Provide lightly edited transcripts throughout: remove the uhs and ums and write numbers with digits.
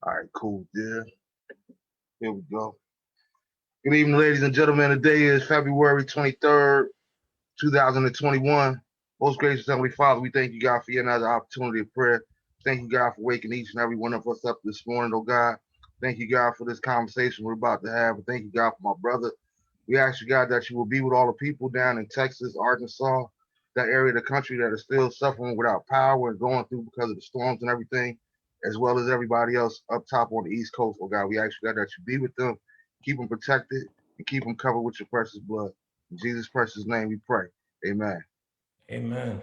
All right, cool, dear. Here we go. Good evening, ladies and gentlemen. Today is February 23rd, 2021. Most gracious Heavenly Father, we thank you, God, for yet another opportunity of prayer. Thank you, God, for waking each and every one of us up this morning, oh God. Thank you, God, for this conversation we're about to have. Thank you, God, for my brother. We ask you, God, that you will be with all the people down in Texas, Arkansas, that area of the country that is still suffering without power and going through because of the storms and everything, as well as everybody else up top on the East Coast, oh God. We ask you, God, that you be with them, keep them protected, and keep them covered with your precious blood. In Jesus' precious name we pray. Amen. Amen.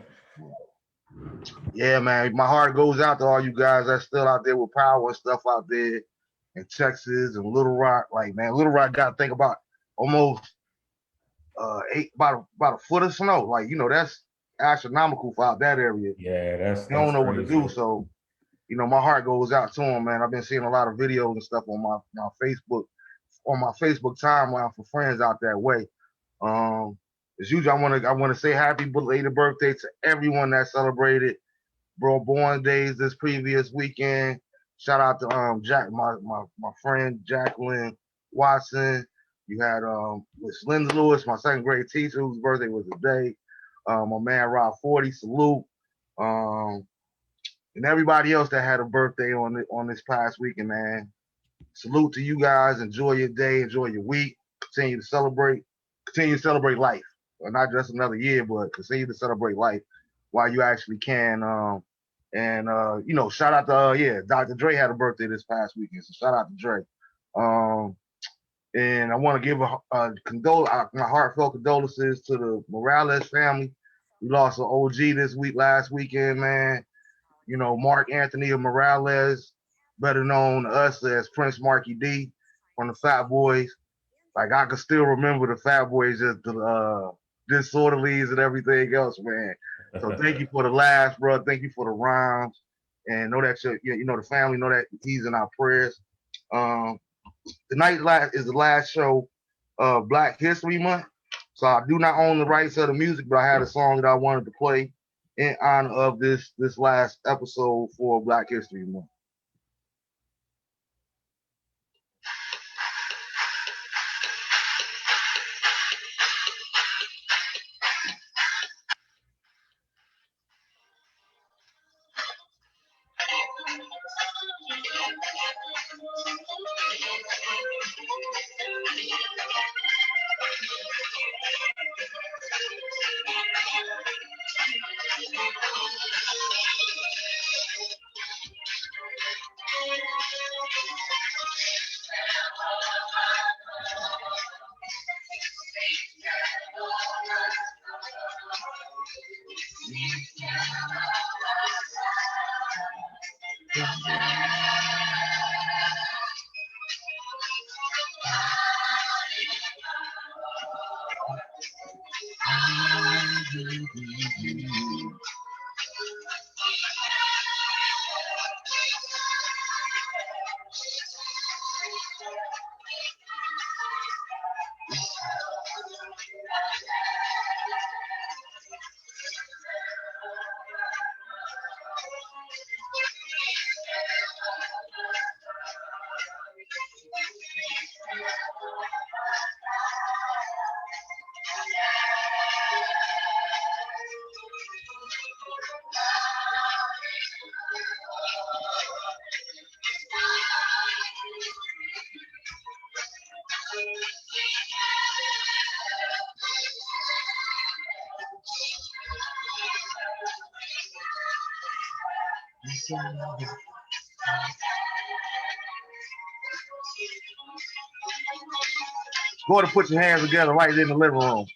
Yeah, man. My heart goes out to all you guys that's still out there with power and stuff out there in Texas and Little Rock. Like, man, Little Rock got to think about almost about a foot of snow. Like, that's astronomical for out that area. Yeah, They don't that's know what to do. crazy. So, my heart goes out to them, man. I've been seeing a lot of videos and stuff on my Facebook timeline for friends out that way. As usual, I want to say happy belated birthday to everyone that celebrated born days this previous weekend. Shout out to Jack, my friend Jacqueline Watson. You had Miss Linda Lewis, my second grade teacher, whose birthday was today. My man Rob 40, salute. Um, and everybody else that had a birthday on this past weekend, man. Salute to you guys. Enjoy your day. Enjoy your week. Continue to celebrate. Continue to celebrate life. Well, not just another year, but continue to celebrate life while you actually can. Shout out to Dr. Dre had a birthday this past weekend, so shout out to Dre. Um, and I want to give my heartfelt condolences to the Morales family. We lost an OG last weekend, man. Mark Anthony Morales, better known to us as Prince Marky D from the Fat Boys. Like, I can still remember the Fat Boys, just the disorderlies and everything else, man. So thank you for the laughs, bro. Thank you for the rhymes, and know that the family know that he's in our prayers. Um, Tonight is the last show of Black History Month, so I do not own the rights of the music, but I had a song that I wanted to play in honor of this last episode for Black History Month. Go ahead and put your hands together right in the living room.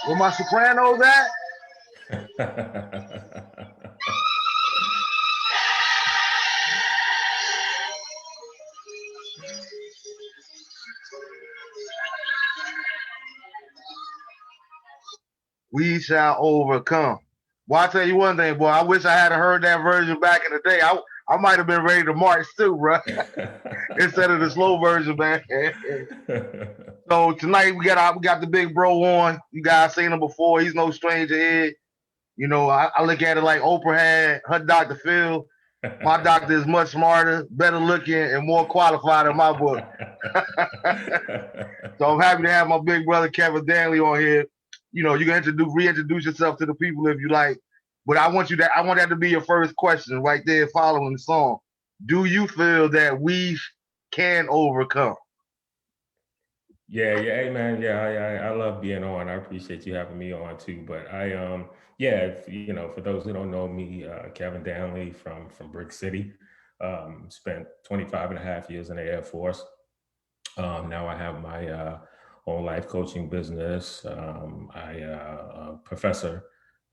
Where my sopranos at? We shall overcome. Well, I'll tell you one thing, boy. I wish I had heard that version back in the day. I might have been ready to march too, bro. Instead of the slow version, man. So tonight we got the big bro on. You guys seen him before. He's no stranger here. You know, I look at it like Oprah had her Dr. Phil. My doctor is much smarter, better looking, and more qualified in my book. So I'm happy to have my big brother KEVINN Danley on here. You know, you can reintroduce yourself to the people if you like. But I want that to be your first question right there following the song. Do you feel that we can overcome? Yeah, hey man, I love being on. I appreciate you having me on too. But you know, for those who don't know me, KEVINN Danley from Brick City, spent 25 and a half years in the Air Force. Now I have my own life coaching business. I professor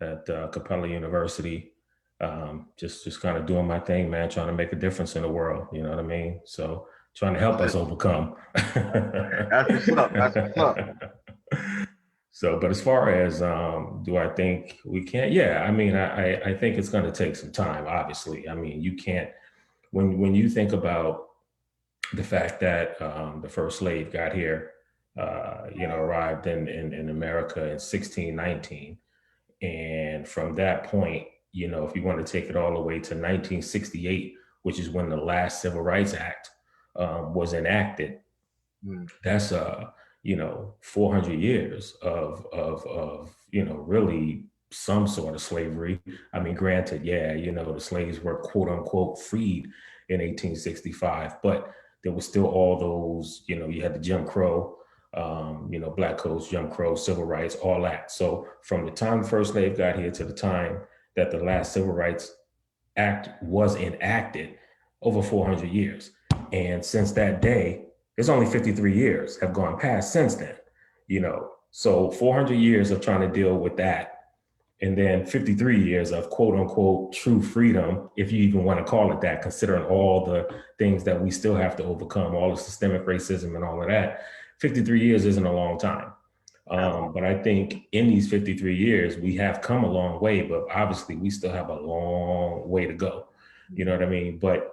at Capella University. Just kind of doing my thing, man, trying to make a difference in the world. You know what I mean? So trying to help us overcome. That's what's up. That's what's up. So, but as far as do I think we can? Yeah, I mean, I think it's going to take some time. Obviously, I mean, you can't when you think about the fact that the first slave got here, arrived in America in 1619, and from that point, you know, if you want to take it all the way to 1968, which is when the last Civil Rights Act was enacted, that's 400 years of really some sort of slavery. I mean, granted, the slaves were quote unquote freed in 1865, but there was still all those, you had the Jim Crow, Black codes, Jim Crow, civil rights, all that. So from the time the first slave got here to the time that the last Civil Rights Act was enacted, over 400 years. And since that day, there's only 53 years have gone past since then, so 400 years of trying to deal with that. And then 53 years of quote unquote true freedom, if you even want to call it that, considering all the things that we still have to overcome, all the systemic racism and all of that. 53 years isn't a long time. But I think in these 53 years, we have come a long way, but obviously we still have a long way to go. You know what I mean? But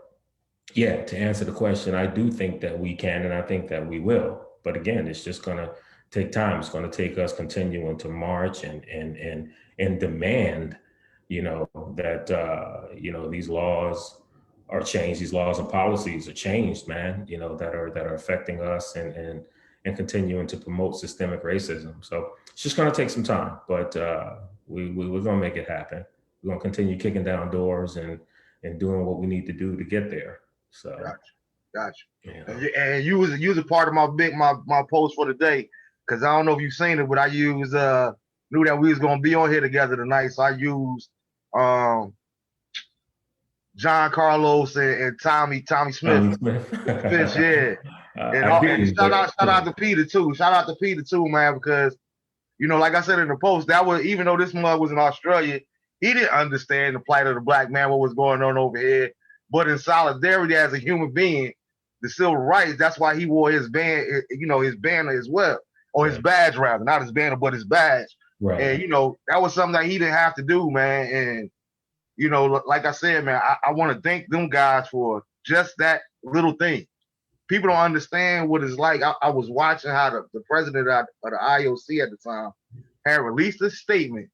yeah, to answer the question, I do think that we can, and I think that we will. But again, it's just going to take time. It's going to take us continuing to march and demand, that, these laws are changed. These laws and policies are changed, man, that are affecting us and continuing to promote systemic racism. So it's just going to take some time, but we're going to make it happen. We're going to continue kicking down doors and doing what we need to do to get there. So gotcha. And you was a part of my post for the day, because I don't know if you've seen it, but I knew that we was gonna be on here together tonight, so I used John Carlos and Tommy Smith. Fish, yeah. And shout out to Peter too. Shout out to Peter too, man, because like I said in the post, that was, even though this mug was in Australia, he didn't understand the plight of the black man, what was going on over here. But in solidarity as a human being, the civil rights, that's why he wore his band, his banner as well, or his badge rather, not his banner, but his badge. Right. And, that was something that he didn't have to do, man. And, like I said, man, I want to thank them guys for just that little thing. People don't understand what it's like. I was watching how the president of the IOC at the time had released a statement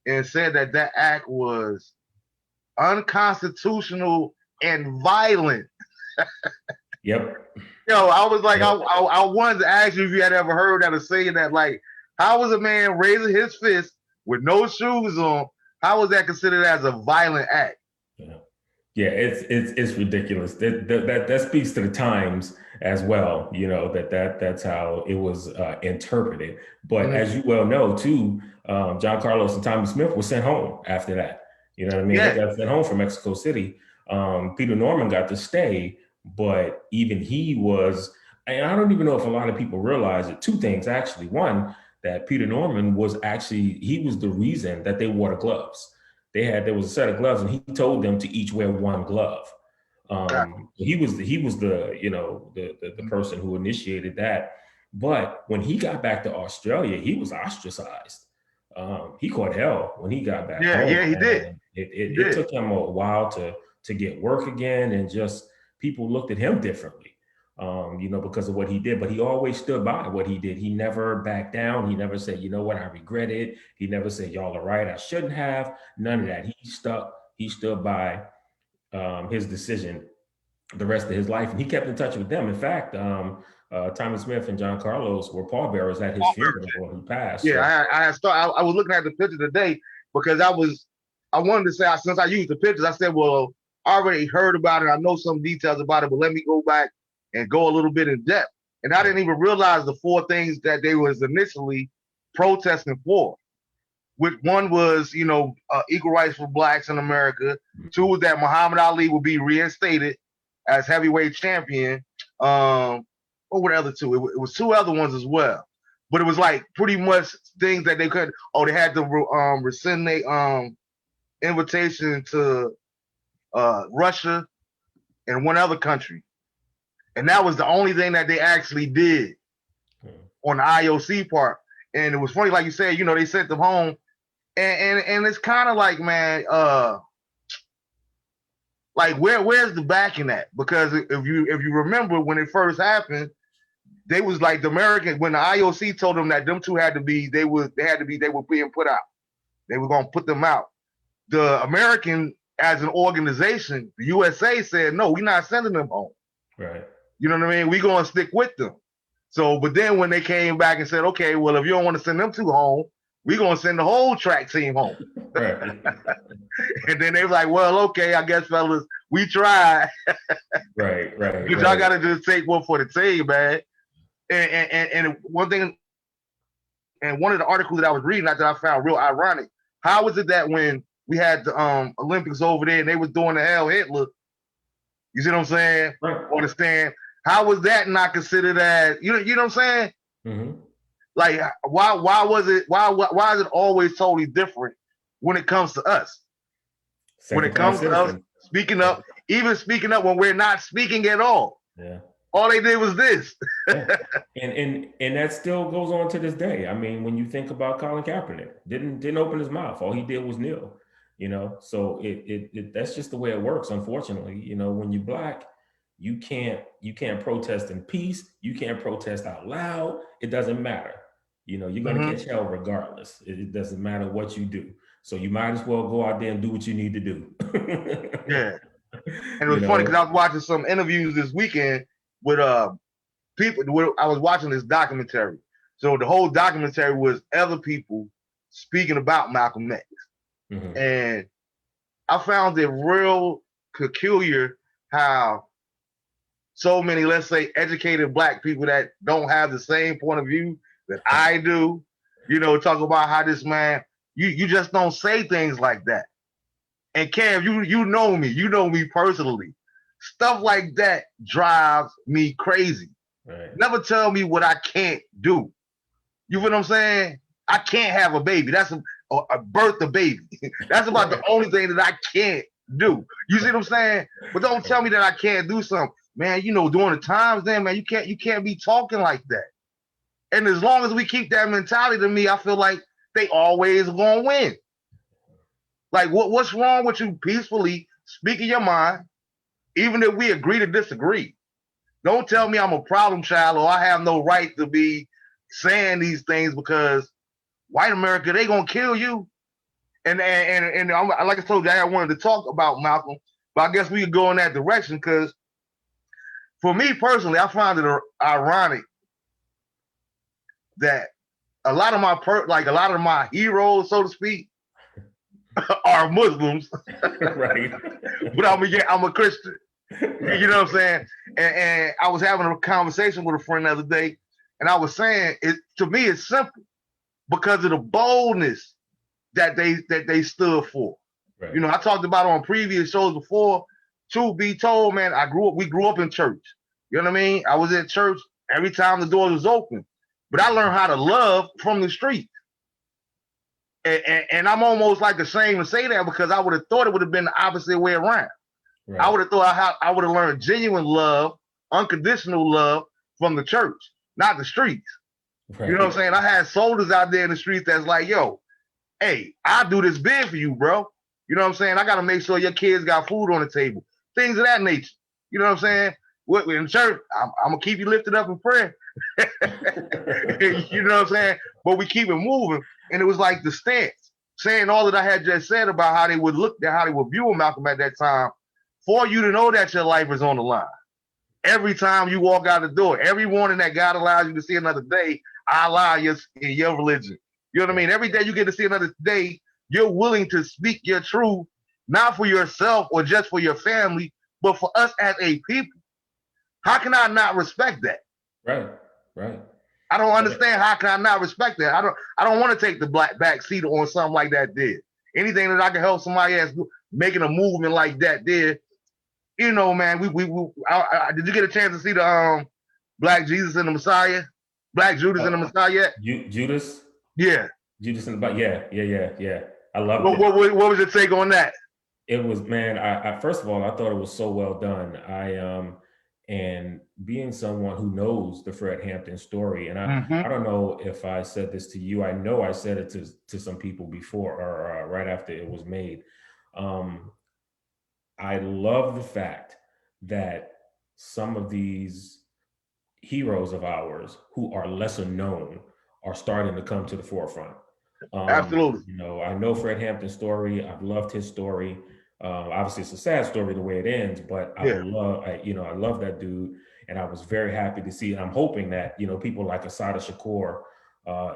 and said that act was unconstitutional and violent. Yep. I was like, yep. I wanted to ask you if you had ever heard that or saying that, like, how was a man raising his fist with no shoes on? How was that considered as a violent act? Yeah, it's ridiculous. That speaks to the times as well. That's how it was interpreted. But as you well know, too, John Carlos and Tommy Smith were sent home after that. You know what I mean? Yeah. They got sent home from Mexico City. Peter Norman got to stay, but even he was. And I don't even know if a lot of people realize it. Two things actually. One, that Peter Norman was the reason that they wore the gloves. There was a set of gloves, and he told them to each wear one glove. He was the person who initiated that. But when he got back to Australia, he was ostracized. He caught hell when he got back home. Yeah, he did. It took him a while to get work again, and just people looked at him differently. Because of what he did, but he always stood by what he did. He never backed down. He never said, you know what, I regret it. He never said, y'all are right, I shouldn't have. None of that. He stood by his decision the rest of his life. And he kept in touch with them. In fact, Tommy Smith and John Carlos were pallbearers at his funeral when he passed. Yeah, I was looking at the picture today because I wanted to say, since I used the pictures, I said, well, I already heard about it. I know some details about it, but let me go back and go a little bit in depth. And I didn't even realize the four things that they was initially protesting for. One was, equal rights for blacks in America. Two was that Muhammad Ali would be reinstated as heavyweight champion. What were the other two? It was two other ones as well. But it was like pretty much things that they could. They had to rescind their invitation to Russia and one other country. And that was the only thing that they actually did on the IOC part. And it was funny, like you said, they sent them home. And it's kind of like, man, like where's the backing at? Because if you remember when it first happened, they was like the American, when the IOC told them that them two had to be, they were being put out. They were gonna put them out. The American, as an organization, the USA said, no, we're not sending them home. Right. You know what I mean? We're going to stick with them. So, but then when they came back and said, okay, well, if you don't want to send them two home, we're going to send the whole track team home. Right. And then they were like, well, okay, I guess, fellas, we tried. Right. But y'all got to just take one for the team, man. And one thing, and one of the articles that I was reading that I found real ironic, how is it that when we had the Olympics over there and they was doing the Hail Hitler, you see what I'm saying? Right. Understand? How was that not considered as, you know what I'm saying? Mm-hmm. Like, why is it always totally different when it comes to us? When it comes to us speaking up, even speaking up when we're not speaking at all. Yeah. All they did was this. Yeah. And that still goes on to this day. I mean, when you think about Colin Kaepernick, didn't open his mouth. All he did was kneel. So it that's just the way it works, unfortunately. When you're black, you can't protest in peace. You can't protest out loud. It doesn't matter. You're gonna catch hell regardless. It doesn't matter what you do. So you might as well go out there and do what you need to do. Yeah. And it was funny because I was watching some interviews this weekend with people. I was watching this documentary. So the whole documentary was other people speaking about Malcolm X. Mm-hmm. And I found it real peculiar how so many, let's say, educated black people that don't have the same point of view that I do, talk about how this man, you just don't say things like that. And Cam, you know me personally. Stuff like that drives me crazy. Right. Never tell me what I can't do. You know what I'm saying? I can't have a baby. or birth a baby. That's about the only thing that I can't do. You see what I'm saying? But don't tell me that I can't do something, man. You know, during the times, then, man, you can't be talking like that. And as long as we keep that mentality, to me, I feel like they always gonna win. Like, what's wrong with you peacefully speaking your mind, even if we agree to disagree? Don't tell me I'm a problem child or I have no right to be saying these things, because white America, they gonna kill you. And like I told you, I wanted to talk about Malcolm, but I guess we could go in that direction, because for me personally, I find it ironic that a lot of my heroes, so to speak, are Muslims. Right. But I'm a Christian. You know what I'm saying? And I was having a conversation with a friend the other day, and I was saying, to me, it's simple because of the boldness that they stood for. Right. You know, I talked about on previous shows before. Truth be told, man, we grew up in church. You know what I mean? I was at church every time the door was open. But I learned how to love from the street. And I'm almost like ashamed to say that, because I would have thought it would have been the opposite way around. Right. I would have thought I would have learned genuine love, unconditional love from the church, not the streets. Right. You know what I'm saying? I had soldiers out there in the streets that's like, yo, hey, I do this big for you, bro. You know what I'm saying? I got to make sure your kids got food on the table. Things of that nature. You know what I'm saying? In church, I'm going to keep you lifted up in prayer. You know what I'm saying? But we keep it moving. And it was like the stance, saying all that I had just said about how they would look, how they would view Malcolm at that time, for you to know that your life is on the line. Every time you walk out the door, every morning that God allows you to see another day, Allah in your religion. You know what I mean? Every day you get to see another day, you're willing to speak your truth, not for yourself or just for your family, but for us as a people. How can I not respect that? Right. I don't understand. How can I not respect that? I don't want to take the back seat on something like that did. Anything that I can help somebody else making a movement like that did. You know, man, did you get a chance to see the Black Jesus and the Messiah? Black Judas and the Messiah yet? Judas? Yeah. Judas and the yeah. I love it. What was your take on that? It was, man, I first of all, I thought it was so well done. And being someone who knows the Fred Hampton story, and I don't know if I said this to you. I know I said it to some people before or right after it was made. I love the fact that some of these heroes of ours who are lesser known are starting to come to the forefront. Absolutely. You know, I know Fred Hampton's story. I've loved his story. Obviously, it's a sad story the way it ends, but I love that dude, and I was very happy to see it. I'm hoping that people like Assata Shakur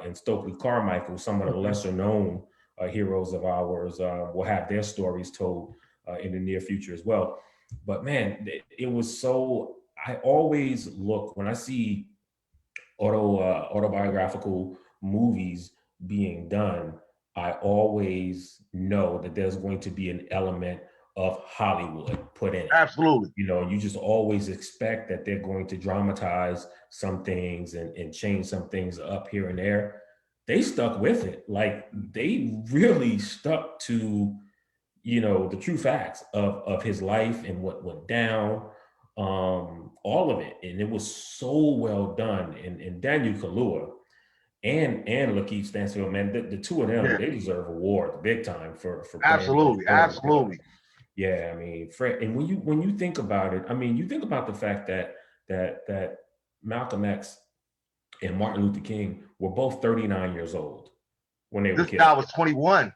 and Stokely Carmichael, some of the lesser known heroes of ours, will have their stories told in the near future as well. But man, it was so. I always look when I see autobiographical movies being done. I always know that there's going to be an element of Hollywood put in it. Absolutely. You just always expect that they're going to dramatize some things and change some things up here and there. They stuck with it. Like, they really stuck to, the true facts of his life and what went down, all of it. And it was so well done. And Daniel Kaluuya and Lakeith Stanfield, man, the two of them, they deserve awards big time for absolutely. Yeah, I mean, Fred, and when you think about it, I mean, you think about the fact that Malcolm X and Martin Luther King were both 39 years old when they were killed. This guy was 21.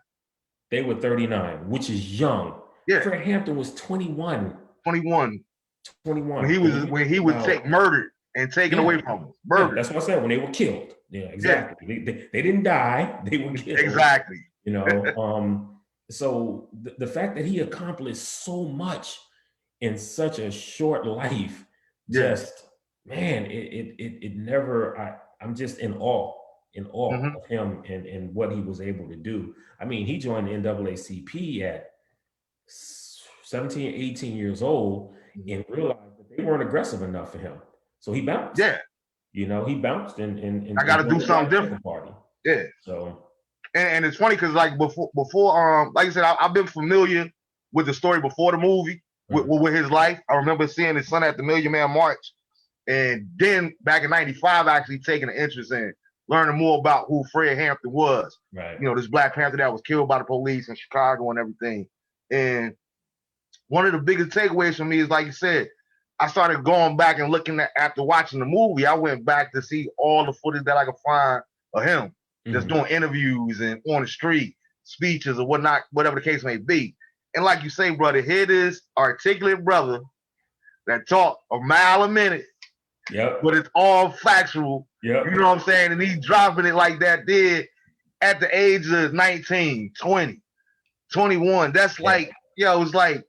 They were 39, which is young. Yeah. Fred Hampton was 21. 21. When he was murdered and taken away from him. Yeah, that's what I said, when they were killed. Yeah, exactly. Yeah. They didn't die, they were killed. Exactly. So the fact that he accomplished so much in such a short life, just, man, it never, I'm just in awe of him and what he was able to do. I mean, he joined the NAACP at 17, 18 years old and realized that they weren't aggressive enough for him. So he bounced. Yeah. He bounced and I got to do something different. Party. Yeah. So And it's funny because like before like I said, I've been familiar with the story before the movie with his life. I remember seeing his son at the Million Man March, and then back in '95, actually taking an interest in learning more about who Fred Hampton was. Right. You know, this Black Panther that was killed by the police in Chicago and everything. And one of the biggest takeaways for me is, like you said, I started going back and looking at, after watching the movie, I went back to see all the footage that I could find of him just doing interviews and on the street, speeches or whatnot, whatever the case may be. And like you say, brother, here this articulate brother that talk a mile a minute, but it's all factual. You know what I'm saying? And he's dropping it like that did at the age of 19, 20, 21. That's like, it's like,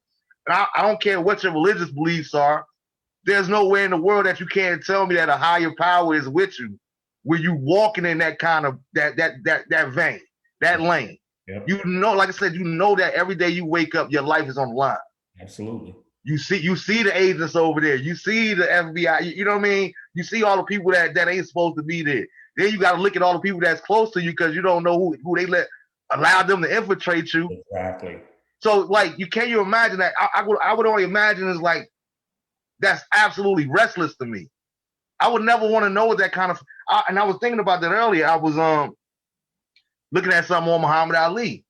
I don't care what your religious beliefs are. There's no way in the world that you can't tell me that a higher power is with you when you walking in that kind of that vein, that lane. You know, like I said, you know that every day you wake up, your life is on the line. Absolutely. You see the agents over there. You see the FBI. You know what I mean? You see all the people that ain't supposed to be there. Then you got to look at all the people that's close to you because you don't know who they allow them to infiltrate you. Exactly. So like, can you imagine that? I would only imagine is like, that's absolutely restless to me. I would never want to know what that kind of. And I was thinking about that earlier. I was looking at something on Muhammad Ali,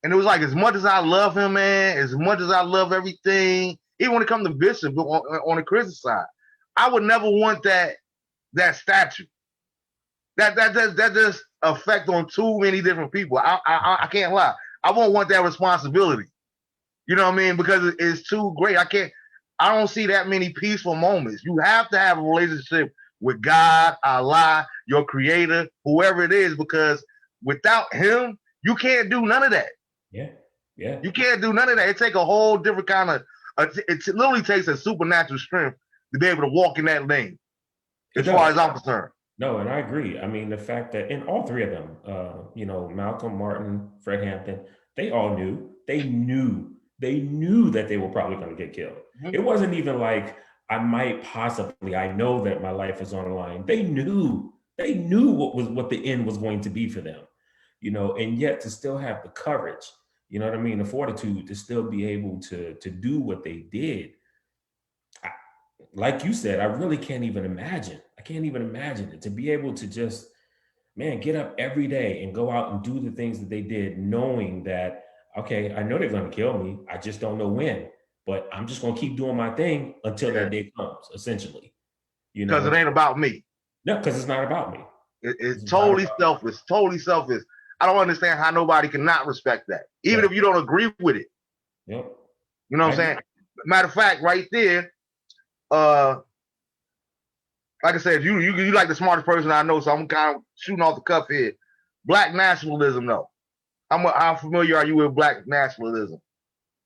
and it was like, as much as I love him, man, as much as I love everything, even when it comes to Bishop on the Christian side, I would never want that statue. That just affect on too many different people. I can't lie. I won't want that responsibility. You know what I mean? Because it's too great. I don't see that many peaceful moments. You have to have a relationship with God, Allah, your creator, whoever it is, because without him, you can't do none of that. Yeah. You can't do none of that. It takes a whole different kind of, it literally takes a supernatural strength to be able to walk in that lane, as far as I'm concerned. No, and I agree. I mean, the fact that in all three of them, Malcolm, Martin, Fred Hampton, they all knew. They knew that they were probably going to get killed. It wasn't even like, I know that my life is on the line. They knew what the end was going to be for them, and yet to still have the courage, the fortitude to still be able to do what they did. Like you said, I really can't even imagine. I can't even imagine it, to be able to just, get up every day and go out and do the things that they did, knowing that, okay, I know they're going to kill me. I just don't know when, but I'm just going to keep doing my thing until that day comes, essentially. Because it ain't about me. No, because it's not about me. It's totally selfish, totally selfish. I don't understand how nobody cannot respect that, even if you don't agree with it. Yep. You know what I'm saying? Matter of fact, right there, like I said, you like the smartest person I know, so I'm kind of shooting off the cuff here. Black nationalism, though. How familiar are you with Black nationalism?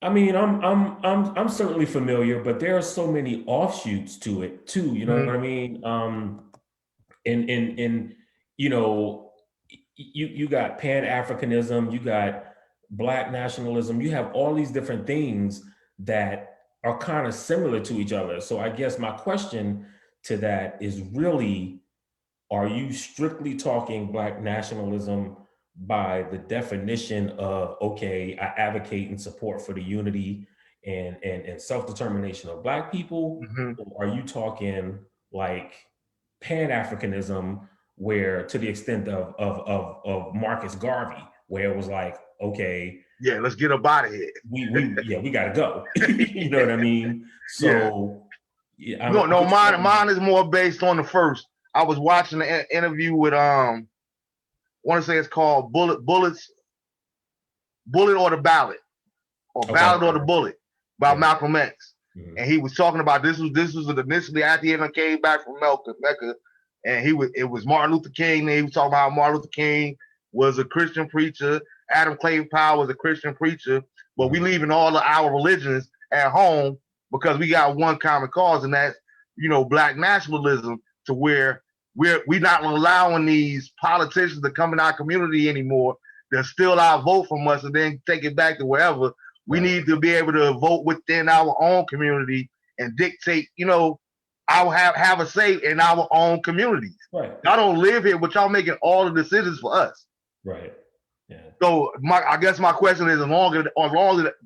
I mean, I'm certainly familiar, but there are so many offshoots to it too. You know what I mean? You got Pan-Africanism, you got Black nationalism, you have all these different things that are kind of similar to each other. So I guess my question to that is really, are you strictly talking Black nationalism by the definition of, okay, I advocate and support for the unity and self-determination of Black people? Or are you talking like Pan-Africanism, where to the extent of Marcus Garvey, where it was like, okay, let's get up out of here. we gotta go. You know what I mean? So mine is more based on the first. I was watching an interview with I want to say it's called Bullet or the Ballot, or Ballot or the Bullet, by Malcolm X. And he was talking about this was initially after he came back from Mecca, and it was Martin Luther King. And he was talking about how Martin Luther King was a Christian preacher, Adam Clayton Powell was a Christian preacher, but we leaving all of our religions at home because we got one common cause, and that's Black nationalism, to where we're not allowing these politicians to come in our community anymore. They'll steal our vote from us and then take it back to wherever. We need to be able to vote within our own community and dictate, I'll have a say in our own communities. Y'all don't live here, but y'all making all the decisions for us. Right. Yeah. So I guess my question is,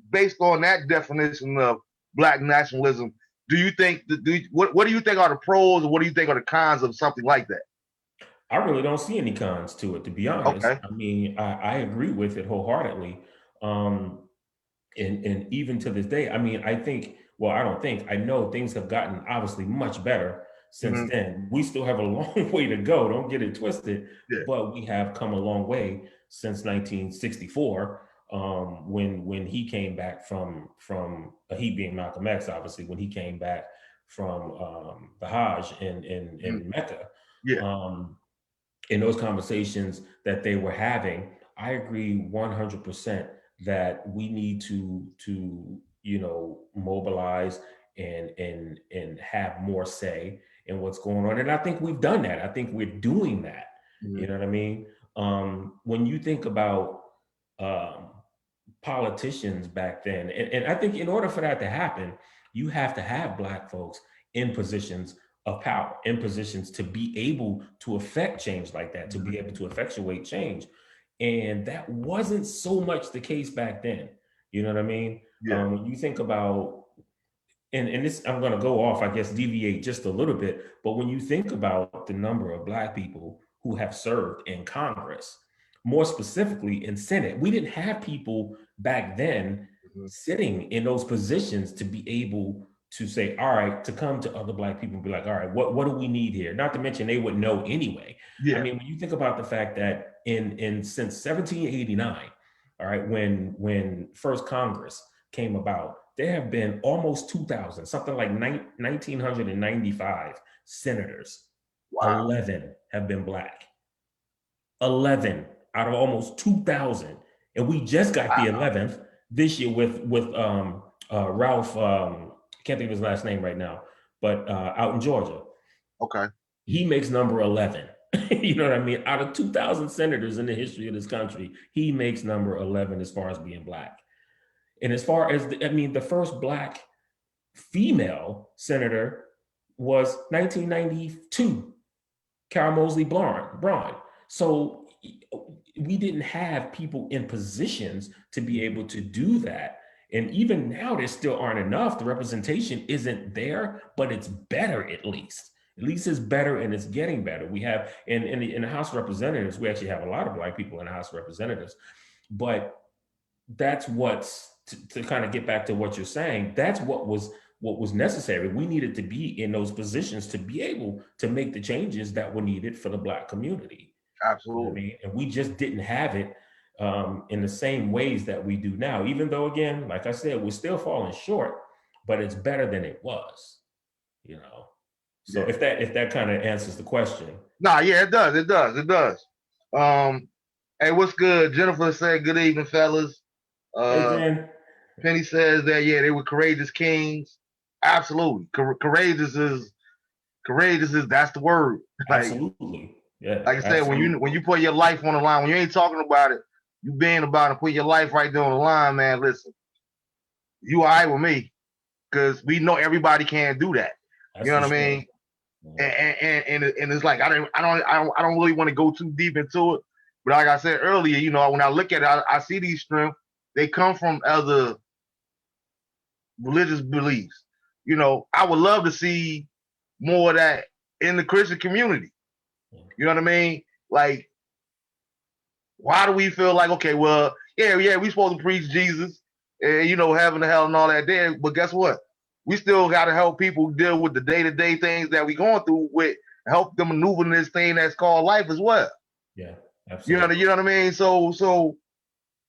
based on that definition of Black nationalism, do you think what do you think are the pros, and what do you think are the cons of something like that? I really don't see any cons to it, to be honest. Okay. I mean, I agree with it wholeheartedly. Um, and even to this day, I mean, I think, well, I don't think, I know things have gotten obviously much better since Mm-hmm. then. We still have a long way to go, don't get it twisted, Yeah. but we have come a long way since 1964, when he came back from he being Malcolm X, obviously, when he came back from the Hajj Mm-hmm. in Mecca. Yeah. Um, in those conversations that they were having, I agree 100% that we need to mobilize and have more say in what's going on. And I think we've done that. I think we're doing that. Mm-hmm. You know what I mean? When you think about um, politicians back then, and I think in order for that to happen, you have to have Black folks in positions of power, in positions to be able to affect change like that, to be able to effectuate change. And that wasn't so much the case back then. You know what I mean? Yeah. When you think about, and this, I'm going to go off, I guess, deviate just a little bit, but when you think about the number of Black people who have served in Congress, more specifically in Senate, we didn't have people back then Mm-hmm. sitting in those positions to be able to say, all right, to come to other Black people and be like, all right, what do we need here? Not to mention they would know anyway. Yeah. I mean, when you think about the fact that in since 1789, all right, when first Congress came about, there have been almost 2,000, something like 1,995 senators. Wow. 11 have been Black. 11 out of almost 2,000. And we just got the 11th this year with Ralph, I can't think of his last name right now, but out in Georgia. Okay. He makes number 11. You know what I mean? Out of 2,000 senators in the history of this country, he makes number 11 as far as being Black. And as far as, the first Black female senator was 1992, Carol Moseley Braun. So we didn't have people in positions to be able to do that. And even now, there still aren't enough. The representation isn't there, but it's better at least. At least it's better, and it's getting better. We have, in the House of Representatives, we actually have a lot of Black people in the House of Representatives. But that's what's, to kind of get back to what you're saying, that's what was necessary. We needed to be in those positions to be able to make the changes that were needed for the Black community. Absolutely. You know what I mean? And we just didn't have it in the same ways that we do now, even though, again, like I said, we're still falling short, but it's better than it was, So Yeah. if that kind of answers the question. Nah, yeah, it does. It does. Hey, what's good? Jennifer said, good evening, fellas. Hey, Jen. Penny says that, yeah, they were courageous kings. Absolutely. Courageous is that's the word. Absolutely. Yeah. Like I said, when you put your life on the line, when you ain't talking about it, you being about it, put your life right there on the line, man. Listen, you all right with me, because we know everybody can't do that. That's you know what sure. I mean? And it's like I don't really want to go too deep into it, but like I said earlier, when I look at it, I see these strengths. They come from other religious beliefs. I would love to see more of that in the Christian community. You know what I mean? Like, why do we feel like, okay, well, yeah, we supposed to preach Jesus, and heaven and hell and all that there, but guess what? We still got to help people deal with the day-to-day things that we going through with, help them maneuver in this thing that's called life as well. Yeah, absolutely. You know what I mean? So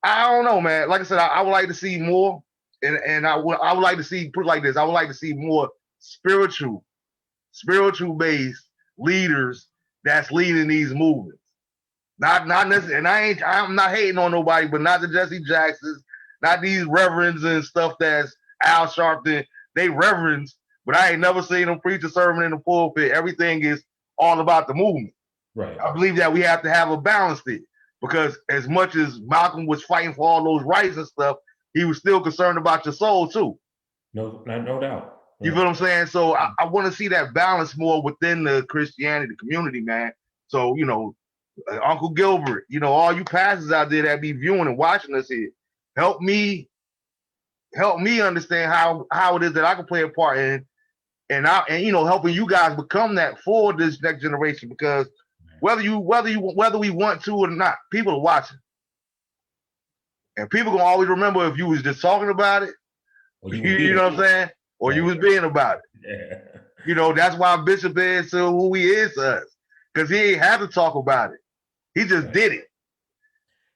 I don't know, man. Like I said, I would like to see more, and I would like to see, put it like this, I would like to see more spiritual based leaders that's leading these movements. Not necessarily, and I'm not hating on nobody, but not the Jesse Jacksons, not these reverends and stuff that's Al Sharpton. They reverends, but I ain't never seen them preach a sermon in the pulpit. Everything is all about the movement. Right. I believe that we have to have a balance there, because as much as Malcolm was fighting for all those rights and stuff, he was still concerned about your soul too. No doubt. You feel what I'm saying? So I want to see that balance more within the Christianity community, man. So, Uncle Gilbert, all you pastors out there that be viewing and watching us here, help me understand how it is that I can play a part in, and helping you guys become that for this next generation. Because whether we want to or not, people are watching, and people gonna always remember if you was just talking about it, you know what I'm saying, or you was being about it. Yeah. That's why Bishop is to who he is to us, because he ain't had to talk about it. He just did it.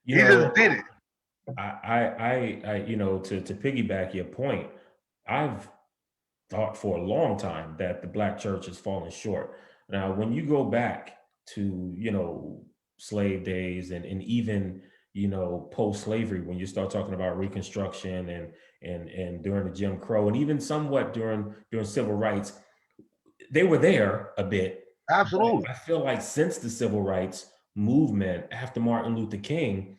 Just did it. I to piggyback your point, I've thought for a long time that the Black church has fallen short. Now, when you go back to, slave days and even, post-slavery, when you start talking about Reconstruction and during the Jim Crow and even somewhat during civil rights, they were there a bit. Absolutely. I feel like since the civil rights movement after Martin Luther King,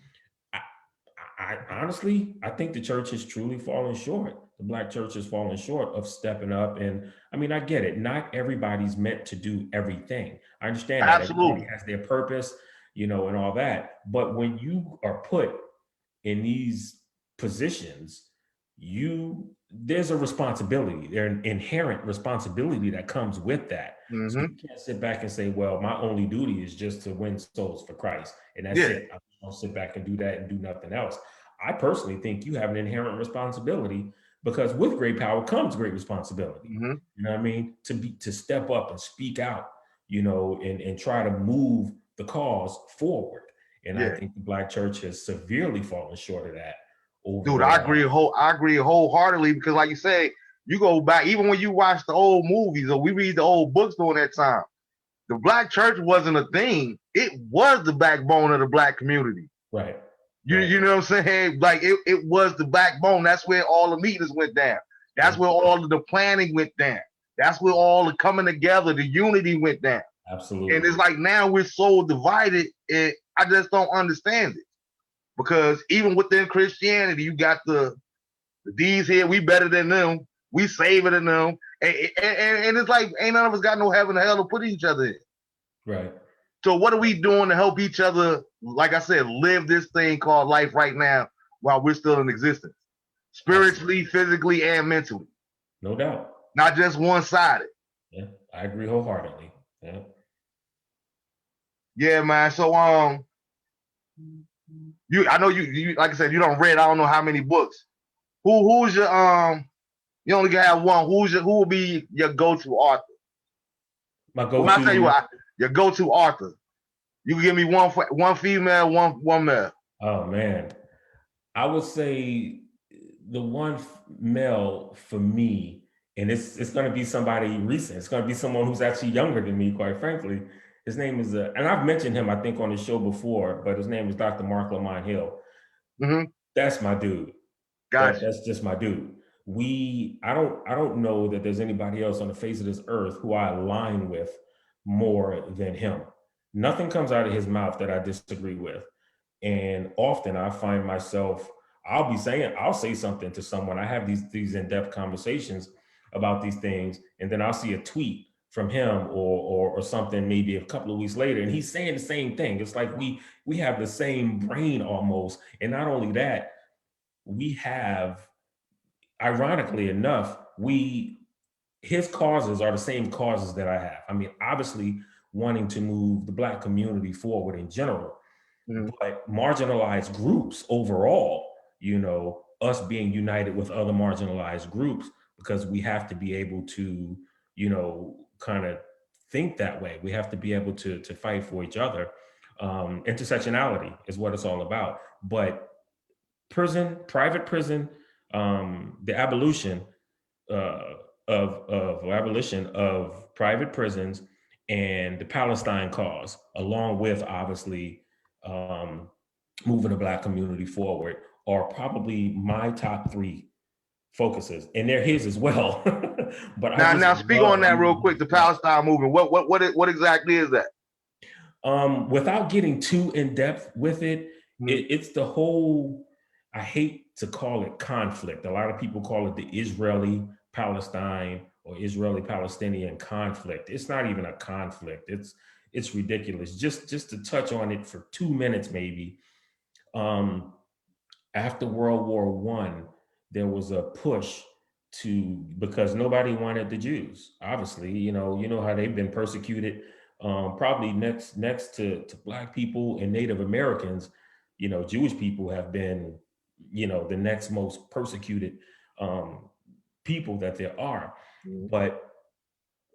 I honestly, I think the church has truly fallen short. The Black church has fallen short of stepping up. And I mean, I get it. Not everybody's meant to do everything. I understand that. Absolutely. Everybody has their purpose, and all that. But when you are put in these positions, there's a responsibility. There's an inherent responsibility that comes with that. Mm-hmm. So you can't sit back and say, well, my only duty is just to win souls for Christ. And that's it. I don't sit back and do that and do nothing else. I personally think you have an inherent responsibility, because with great power comes great responsibility. Mm-hmm. You know what I mean? To step up and speak out, and try to move the cause forward. And I think the Black church has severely fallen short of that. Dude, I agree wholeheartedly, because like you say, you go back, even when you watch the old movies or we read the old books during that time, the Black church wasn't a thing. It was the backbone of the Black community. Right. You know what I'm saying? Like it was the backbone. That's where all the meetings went down. That's where all of the planning went down. That's where all the coming together, the unity went down. Absolutely. And it's like now we're so divided, and I just don't understand it. Because even within Christianity, you got the these here, we better than them, we saver than them. And it's like ain't none of us got no heaven or hell to put each other in. Right. So what are we doing to help each other, like I said, live this thing called life right now while we're still in existence? Spiritually, physically, and mentally. No doubt. Not just one-sided. Yeah, I agree wholeheartedly. Yeah. Yeah, man. So I know you like I said, you don't read I don't know how many books. Who's your you only gotta have one. Who will be your go-to author? My go-to. Well, I'll tell you what, your go-to author. You can give me one female, one male. Oh man. I would say the one male for me, and it's going to be somebody recent. It's going to be someone who's actually younger than me, quite frankly. His name is, and I've mentioned him, I think, on the show before, but his name is Dr. Mark Lamont Hill. Mm-hmm. That's my dude. Gotcha. That's just my dude. I don't know that there's anybody else on the face of this earth who I align with more than him. Nothing comes out of his mouth that I disagree with. And often I find myself, I'll say something to someone. I have these in-depth conversations about these things, and then I'll see a tweet from him or something maybe a couple of weeks later, and he's saying the same thing. It's like we have the same brain almost. And not only that, we have, ironically enough, his causes are the same causes that I have. I mean, obviously wanting to move the Black community forward in general, but marginalized groups overall, us being united with other marginalized groups, because we have to be able to, kind of think that way. We have to be able to fight for each other. Intersectionality is what it's all about. But private prison, the abolition abolition of private prisons, and the Palestine cause, along with obviously moving the Black community forward, are probably my top three focuses, and they're his as well. But now speak on that real quick. The Palestine movement. What exactly is that? Without getting too in depth with it, it's the whole. I hate to call it conflict. A lot of people call it the Israeli-Palestine or Israeli-Palestinian conflict. It's not even a conflict. it's ridiculous. Just to touch on it for 2 minutes, maybe. After World War I, there was a push because nobody wanted the Jews. Obviously, you know how they've been persecuted. Probably next to Black people and Native Americans, Jewish people have been, the next most persecuted people that there are. Mhm. But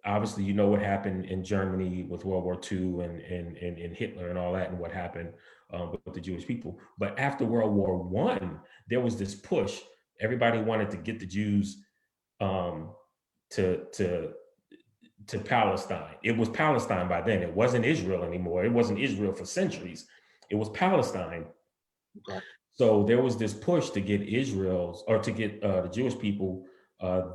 obviously, what happened in Germany with World War II and Hitler and all that, and what happened with the Jewish people. But after World War I, there was this push. Everybody wanted to get the Jews to Palestine. It was Palestine by then. It wasn't Israel anymore. It wasn't Israel for centuries. It was Palestine. Okay. So there was this push to get the Jewish people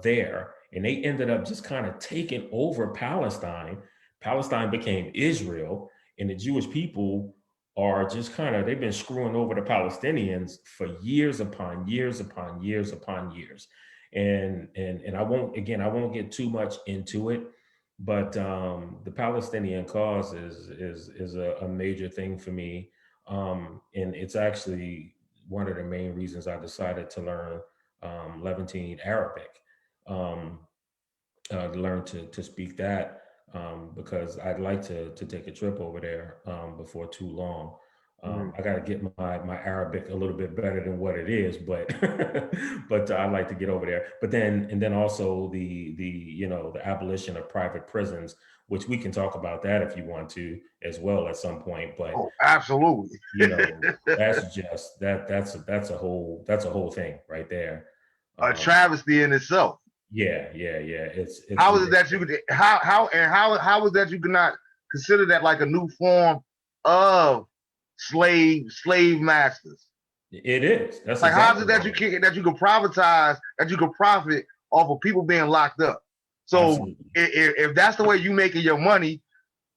there. And they ended up just kind of taking over Palestine. Palestine became Israel, and the Jewish people are just they've been screwing over the Palestinians for years upon years upon years upon years. And I won't get too much into it, but the Palestinian cause is a major thing for me. And it's actually one of the main reasons I decided to learn Levantine Arabic. Learn to speak that because I'd like to take a trip over there before too long. I got to get my Arabic a little bit better than what it is, but but I'd like to get over there. But then also the abolition of private prisons, which we can talk about that if you want to as well at some point. But absolutely, that's a whole thing right there. A travesty in itself. Yeah. It's how is it that you could how is that you cannot consider that like a new form of slave masters? It is. That's like how is it that you can privatize, that you can profit off of people being locked up? So if that's the way you making your money,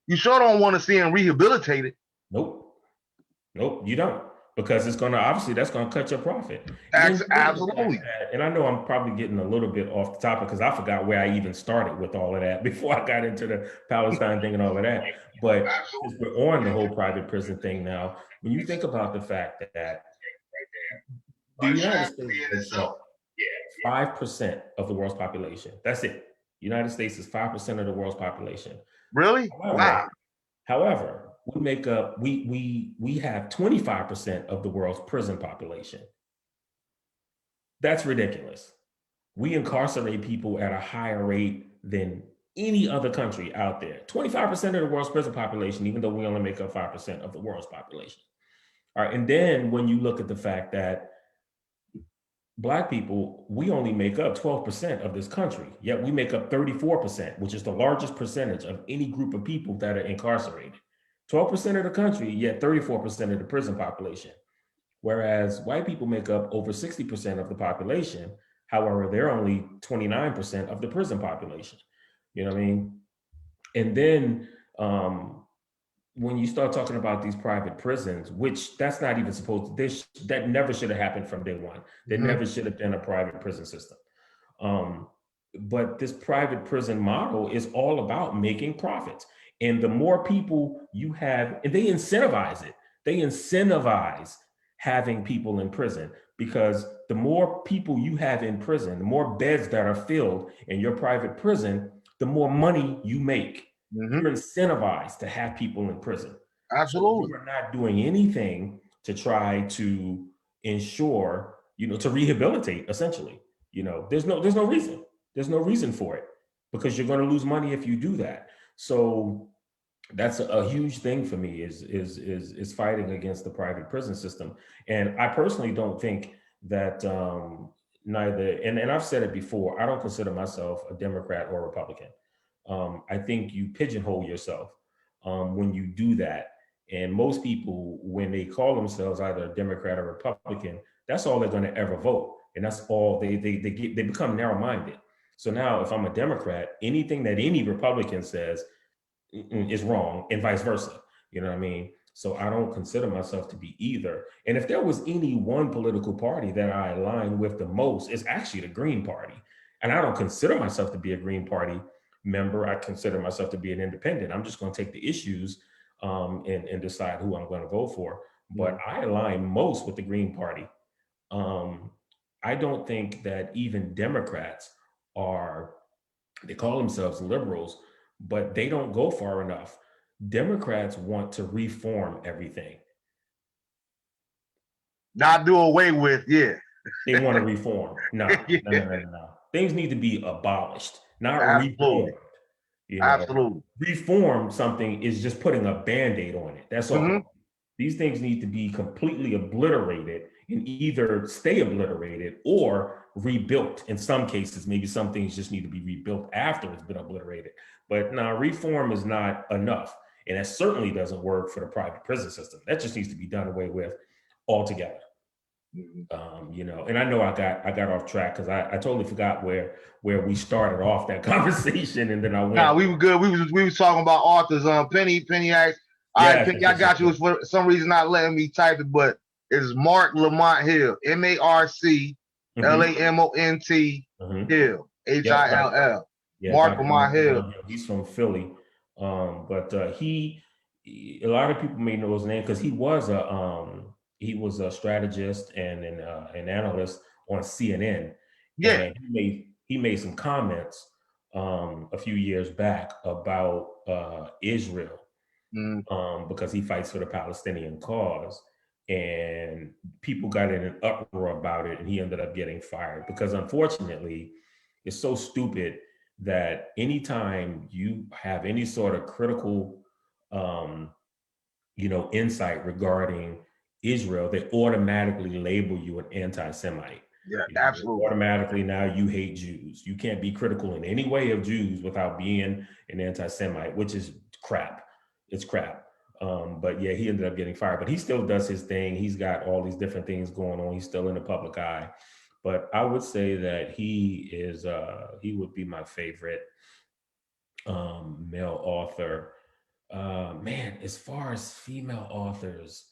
you sure don't want to see them rehabilitated. Nope, you don't, because that's going to cut your profit. Absolutely. And I know I'm probably getting a little bit off the topic because I forgot where I even started with all of that before I got into the Palestine thing and all of that. But since we're on the whole private prison thing now, when you think about the fact that the United States is 5% of the world's population. That's it. United States is 5% of the world's population. Really? Wow. However, we have 25% of the world's prison population. That's ridiculous. We incarcerate people at a higher rate than any other country out there. 25% of the world's prison population, even though we only make up 5% of the world's population. All right, and then when you look at the fact that Black people, we only make up 12% of this country, yet we make up 34%, which is the largest percentage of any group of people that are incarcerated. 12% of the country, yet 34% of the prison population. Whereas white people make up over 60% of the population. However, they're only 29% of the prison population. You know what I mean? And then when you start talking about these private prisons, which that's not even supposed to, that never should have happened from day one. There never should have been a private prison system. But this private prison model is all about making profits. And the more people you have, and they incentivize it. They incentivize having people in prison, because the more people you have in prison, the more beds that are filled in your private prison, the more money you make. You're incentivized to have people in prison. Absolutely. So you're not doing anything to try to ensure, to rehabilitate, essentially. There's no reason. There's no reason for it, because you're going to lose money if you do that. So that's a huge thing for me is fighting against the private prison system. And I personally don't think that neither, and I've said it before, I don't consider myself a Democrat or Republican. I think you pigeonhole yourself when you do that. And most people, when they call themselves either a Democrat or Republican, that's all they're going to ever vote. And that's all they become narrow-minded. So now if I'm a Democrat, anything that any Republican says is wrong, and vice versa. You know what I mean? So I don't consider myself to be either. And if there was any one political party that I align with the most, it's actually the Green Party. And I don't consider myself to be a Green Party member. I consider myself to be an independent. I'm just going to take the issues and decide who I'm going to vote for. But I align most with the Green Party. I don't think that even Democrats they call themselves liberals, but they don't go far enough. Democrats want to reform everything. Not do away with, yeah. They want to reform. No. Things need to be abolished, not Absolutely. reformed. You know, Absolutely. reform something is just putting a Band-Aid on it. That's all. These things need to be completely obliterated and either stay obliterated or rebuilt. In some cases, maybe some things just need to be rebuilt after it's been obliterated. But now reform is not enough. And that certainly doesn't work for the private prison system. That just needs to be done away with altogether. You know, and I know I got off track because I totally forgot where we started off that conversation, and then I went. Nah, we were good. We was talking about authors. Penny asked, all right, Penny, I got you. For some reason not letting me type it, but it's Mark Lamont Hill, MarcLamonT Hill, Hill. Yeah, Mark Lamont Hill. He's from Philly, but a lot of people may know his name because he was a strategist and an analyst on CNN. Yeah, and he made some comments a few years back about Israel because he fights for the Palestinian cause, and people got in an uproar about it, and he ended up getting fired because unfortunately, it's so stupid that anytime you have any sort of critical, insight regarding Israel, they automatically label you an anti-Semite. Yeah, absolutely. Automatically now you hate Jews. You can't be critical in any way of Jews without being an anti-Semite, which is crap. It's crap. But yeah, he ended up getting fired, but he still does his thing. He's got all these different things going on. He's still in the public eye. But I would say that he would be my favorite male author. Man, as far as female authors,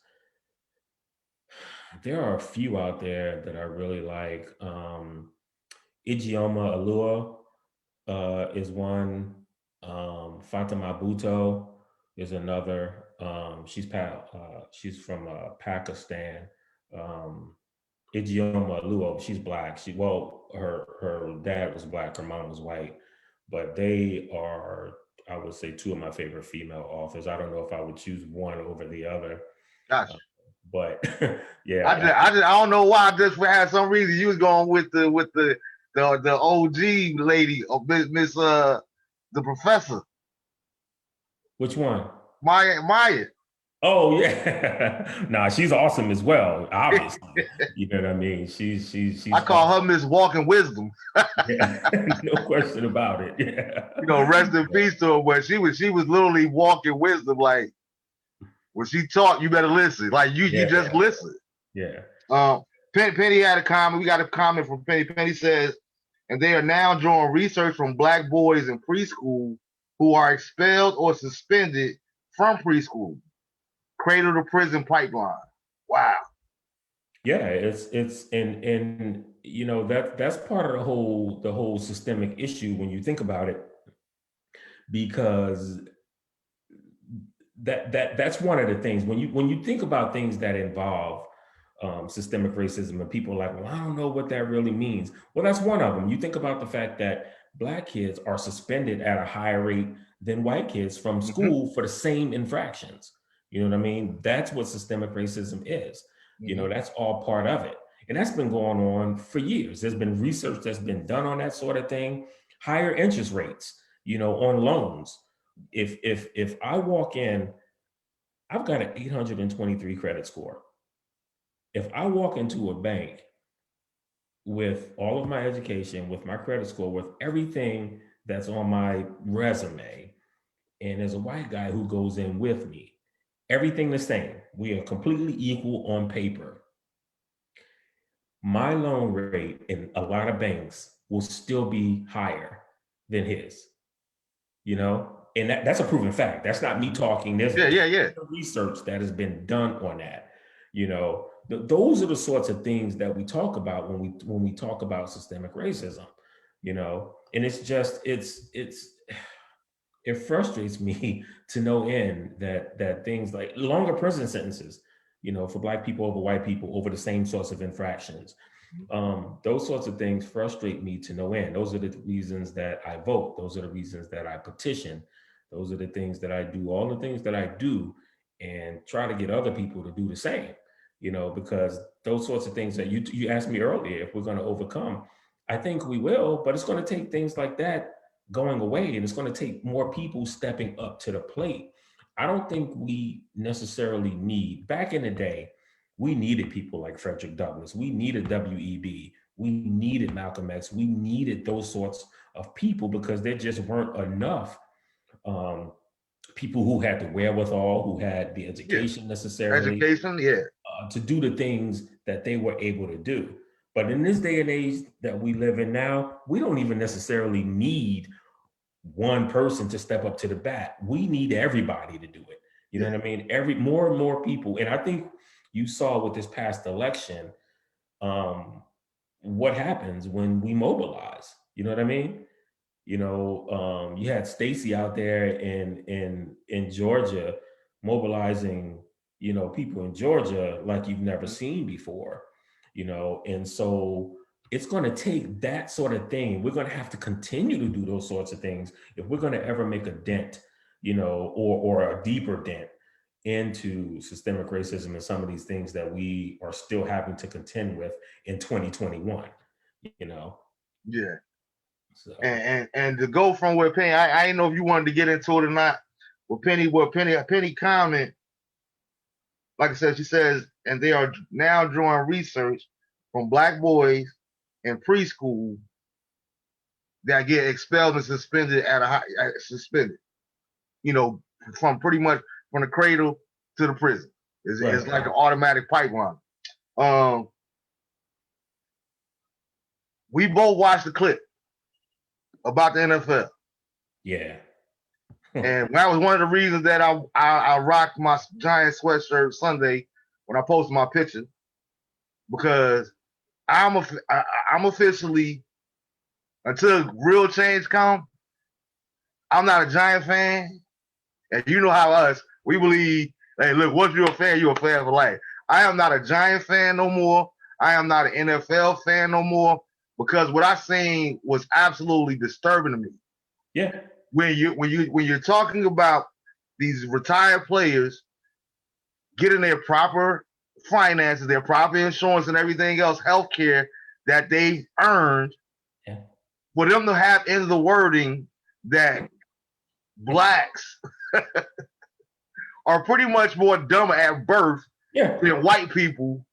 there are a few out there that I really like. Ijeoma Oluo is one. Fatima Bhutto is another. She's from Pakistan. Ijeoma Oluo, she's Black. Her dad was Black, her mom was white, but they are, I would say, two of my favorite female authors. I don't know if I would choose one over the other. Gotcha. But yeah, I don't know why. Just for some reason you was going with the OG lady, Miss the professor. Which one? Maya. Oh yeah, nah, she's awesome as well. Obviously, you know what I mean. She's. I call her Miss Walking Wisdom. Yeah, no question about it. Yeah. Rest in peace to her. But she was literally walking wisdom. Like when she taught, you better listen. Like you just listen. Yeah. Penny had a comment. We got a comment from Penny. Penny says, and they are now drawing research from Black boys in preschool who are expelled or suspended from preschool. Cradle to prison pipeline. Wow. Yeah, it's and that's part of the whole systemic issue when you think about it, because that's one of the things when you think about things that involve systemic racism, and people are like, well, I don't know what that really means. Well, that's one of them. You think about the fact that Black kids are suspended at a higher rate than white kids from school for the same infractions. You know what I mean? That's what systemic racism is. That's all part of it. And that's been going on for years. There's been research that's been done on that sort of thing. Higher interest rates, on loans. If I walk in, I've got an 823 credit score. If I walk into a bank with all of my education, with my credit score, with everything that's on my resume, and there's a white guy who goes in with me, everything the same. We are completely equal on paper. My loan rate in a lot of banks will still be higher than his, and that's a proven fact. That's not me talking. There's research that has been done on that. Those are the sorts of things that we talk about when we talk about systemic racism. and it frustrates me to no end that things like longer prison sentences, for Black people over white people over the same sorts of infractions. Those sorts of things frustrate me to no end. Those are the reasons that I vote. Those are the reasons that I petition. Those are the things that I do, all the things that I do, and try to get other people to do the same, because those sorts of things that you asked me earlier, if we're going to overcome, I think we will, but it's going to take things like that going away, and it's going to take more people stepping up to the plate. I don't think we necessarily need, back in the day, we needed people like Frederick Douglass. We needed W.E.B. We needed Malcolm X. We needed those sorts of people because there just weren't enough people who had the wherewithal, who had the education necessarily to do the things that they were able to do. But in this day and age that we live in now, we don't even necessarily need one person to step up to the bat. We need everybody to do it. You know what I mean? More and more people. And I think you saw with this past election, what happens when we mobilize. You know what I mean? You had Stacey out there in Georgia mobilizing, people in Georgia like you've never seen before, and so it's going to take that sort of thing. We're going to have to continue to do those sorts of things if we're going to ever make a dent, or a deeper dent into systemic racism and some of these things that we are still having to contend with in 2021, Yeah. So. And to go from where Penny, I didn't know if you wanted to get into it or not. Penny comment, like I said, she says, and they are now drawing research from Black boys in preschool that get expelled and suspended suspended, from pretty much from the cradle to the prison. It's like an automatic pipeline. We both watched the clip about the NFL. Yeah. And that was one of the reasons that I rocked my Giant sweatshirt Sunday when I posted my picture, because I'm officially, until real change comes, I'm not a Giant fan. And you know how we believe, hey, look, once you're a fan for life. I am not a Giant fan no more. I am not an NFL fan no more, because what I seen was absolutely disturbing to me. Yeah. When you're talking about these retired players getting their proper finances, their proper insurance and everything else, healthcare that they earned, for them to have in the wording that Blacks are pretty much more dumb at birth than white people,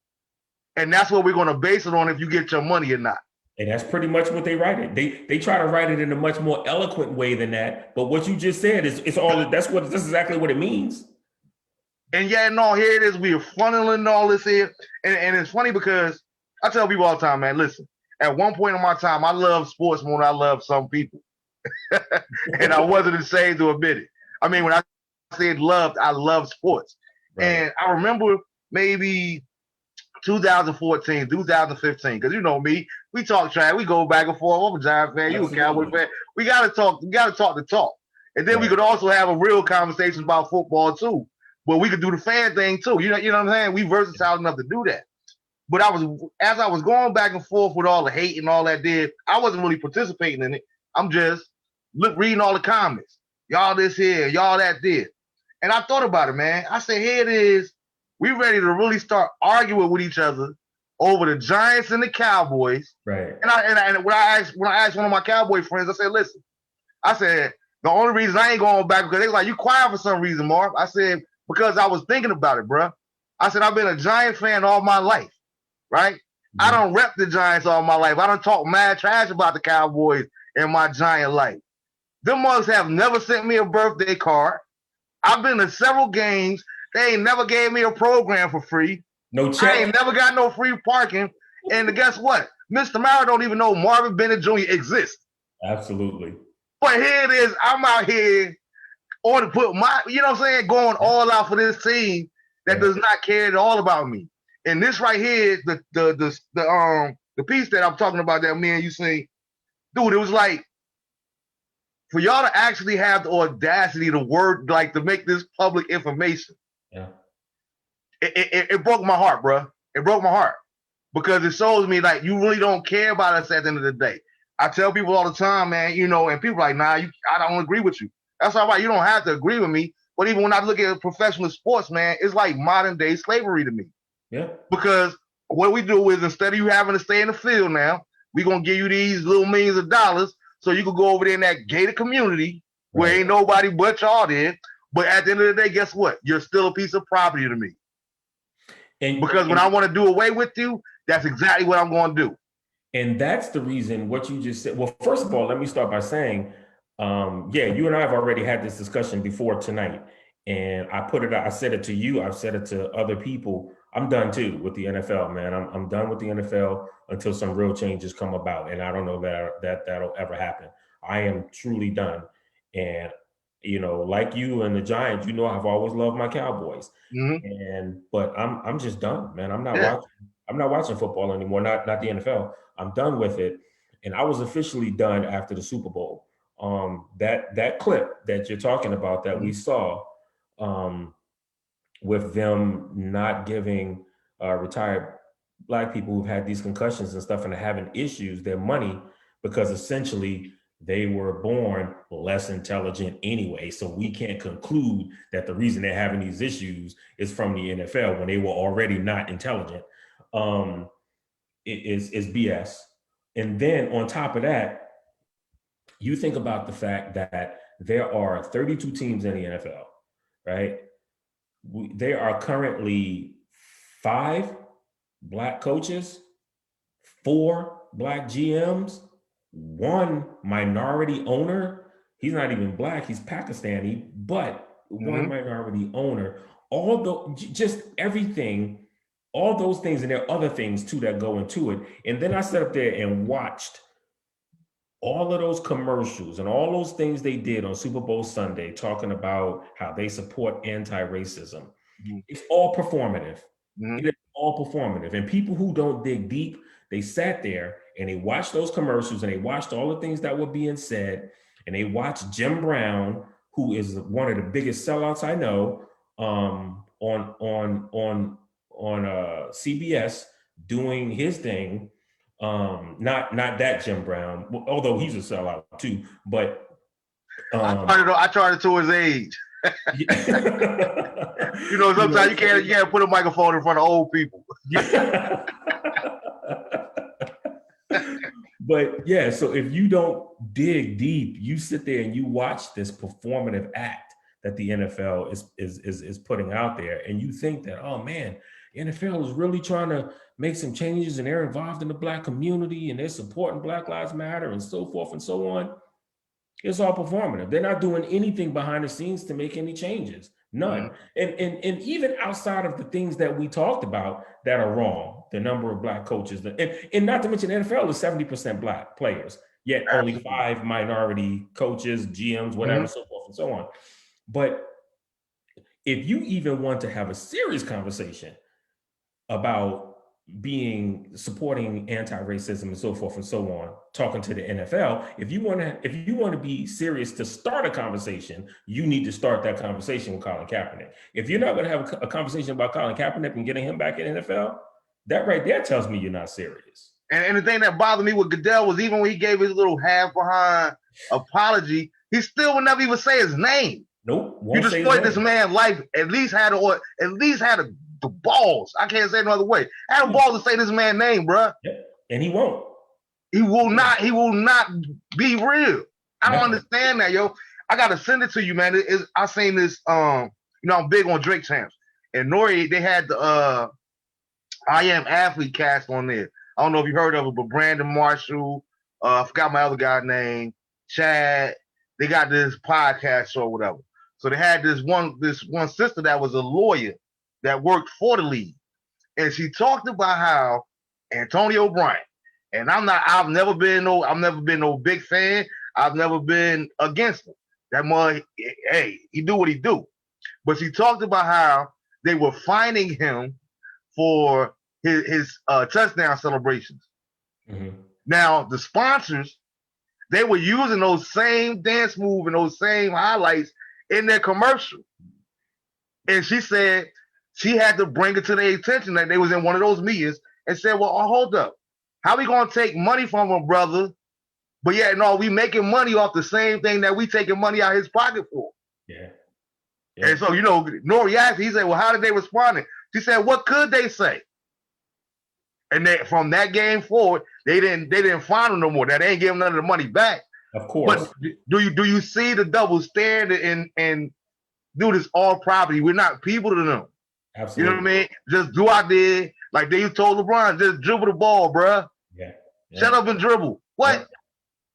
and that's what we're going to base it on if you get your money or not. And that's pretty much what they write it. They try to write it in a much more eloquent way than that. But what you just said is all. That's exactly what it means. And here it is. We are funneling all this here, and it's funny because I tell people all the time, man. Listen, at one point in my time, I love sports more than I love some people, and I wasn't ashamed to admit it. I mean, when I said loved, I love sports, and I remember maybe 2014, 2015, because you know me, we talk trash, we go back and forth. I'm a Giant fan, you a Cowboy fan. We gotta talk the talk. And then we could also have a real conversation about football too. But we could do the fan thing too. You know what I'm saying? We versatile enough to do that. But as I was going back and forth with all the hate and all that I wasn't really participating in it. I'm just reading all the comments. Y'all this here, y'all that did. And I thought about it, man. I said, here it is. We ready to really start arguing with each other over the Giants and the Cowboys. Right. And when I asked one of my Cowboy friends, I said, listen, the only reason I ain't going back, because they was like, you quiet for some reason, Marv. I said, because I was thinking about it, bro. I said, I've been a Giant fan all my life, right? Mm-hmm. I don't rep the Giants all my life. I don't talk mad trash about the Cowboys in my Giant life. Them mugs have never sent me a birthday card. I've been to several games. They ain't never gave me a program for free. No check. I ain't never got no free parking. And guess what? Mr. Mara don't even know Marvin Bennett Jr. exists. Absolutely. But here it is. I'm out here on to put my, you know what I'm saying, going all out for this team that does not care at all about me. And this right here, the piece that I'm talking about that me and you see, dude, it was like for y'all to actually have the audacity to make this public information. Yeah. It broke my heart, bro. It broke my heart because it shows me like you really don't care about us at the end of the day. I tell people all the time, man, and people are like, nah, I don't agree with you. That's all right. You don't have to agree with me. But even when I look at professional sports, man, it's like modern day slavery to me. Yeah. Because what we do is instead of you having to stay in the field now, we're going to give you these little millions of dollars so you can go over there in that gated community where ain't nobody but y'all there. But at the end of the day, guess what? You're still a piece of property to me. Because when I want to do away with you, that's exactly what I'm going to do. And that's the reason what you just said. Well, first of all, let me start by saying, you and I have already had this discussion before tonight. And I said it to you, I've said it to other people. I'm done too with the NFL, man. I'm done with the NFL until some real changes come about. And I don't know that'll ever happen. I am truly done. And, like you and the Giants, I've always loved my Cowboys. Mm-hmm. But I'm just done, man. I'm not watching football anymore, not the NFL. I'm done with it. And I was officially done after the Super Bowl. That clip that you're talking about that we saw with them not giving retired Black people who've had these concussions and stuff and are having issues their money because essentially they were born less intelligent anyway. So we can't conclude that the reason they're having these issues is from the NFL when they were already not intelligent. Is BS. And then on top of that, you think about the fact that there are 32 teams in the NFL, right? There are currently 5 Black coaches, 4 Black GMs, 1 minority owner. He's not even Black, he's Pakistani, but 1 minority owner. Just everything, all those things, and there are other things too that go into it. And then I sat up there and watched all of those commercials and all those things they did on Super Bowl Sunday, talking about how they support anti-racism. It's all performative. It is all performative. And people who don't dig deep, they sat there and they watched those commercials and they watched all the things that were being said. And they watched Jim Brown, who is one of the biggest sellouts I know, on CBS doing his thing. Not that Jim Brown, although he's a sellout too. But I charted to his age. Sometimes you can't put a microphone in front of old people. But yeah, so if you don't dig deep, you sit there and you watch this performative act that the NFL is putting out there, and you think that, oh man, the NFL is really trying to make some changes and they're involved in the Black community and they're supporting Black Lives Matter and so forth and so on. It's all performative. They're not doing anything behind the scenes to make any changes. None. And even outside of the things that we talked about that are wrong, the number of Black coaches, and not to mention the NFL is 70% Black players, yet only 5 minority coaches, GMs, whatever, so forth and so on. But if you even want to have a serious conversation about supporting anti-racism and so forth and so on, talking to the NFL, if you want to be serious to start a conversation, you need to start that conversation with Colin Kaepernick. If you're not going to have a conversation about Colin Kaepernick and getting him back in the NFL, that right there tells me you're not serious. And the thing that bothered me with Goodell was even when he gave his little half behind apology, he still would never even say his name. Nope. You destroyed this man's life. At least had the balls. I can't say it no other way. Had the balls to say this man's name, bro. Yeah. And he won't. He will not. He will not be real. I don't understand that, yo. I gotta send it to you, man. I seen this. I'm big on Drake champs, and Nori. They had the I Am Athlete cast on there. I don't know if you heard of it, but Brandon Marshall. I forgot my other guy's name. Chad. They got this podcast show or whatever. So they had this one sister that was a lawyer that worked for the league. And she talked about how Antonio Bryant, and I've never been no big fan. I've never been against him. That man, hey, he do what he do. But she talked about how they were fining him for his touchdown celebrations. Now the sponsors they were using those same dance moves and those same highlights in their commercial. And she said she had to bring it to their attention that they was in one of those meetings and said, well, hold up. How we going to take money from a brother? But yeah, no, we making money off the same thing that we taking money out of his pocket for. Yeah. And so, Nori asked, he said, well, how did they respond? She said, what could they say? And from that game forward, they didn't find them no more. That they ain't giving none of the money back. Of course. But do you see the double standard and do this all property? We're not people to them. Absolutely. You know what I mean? Just do out there like they told LeBron, just dribble the ball, bruh. Yeah. Shut up and dribble. What? Yeah.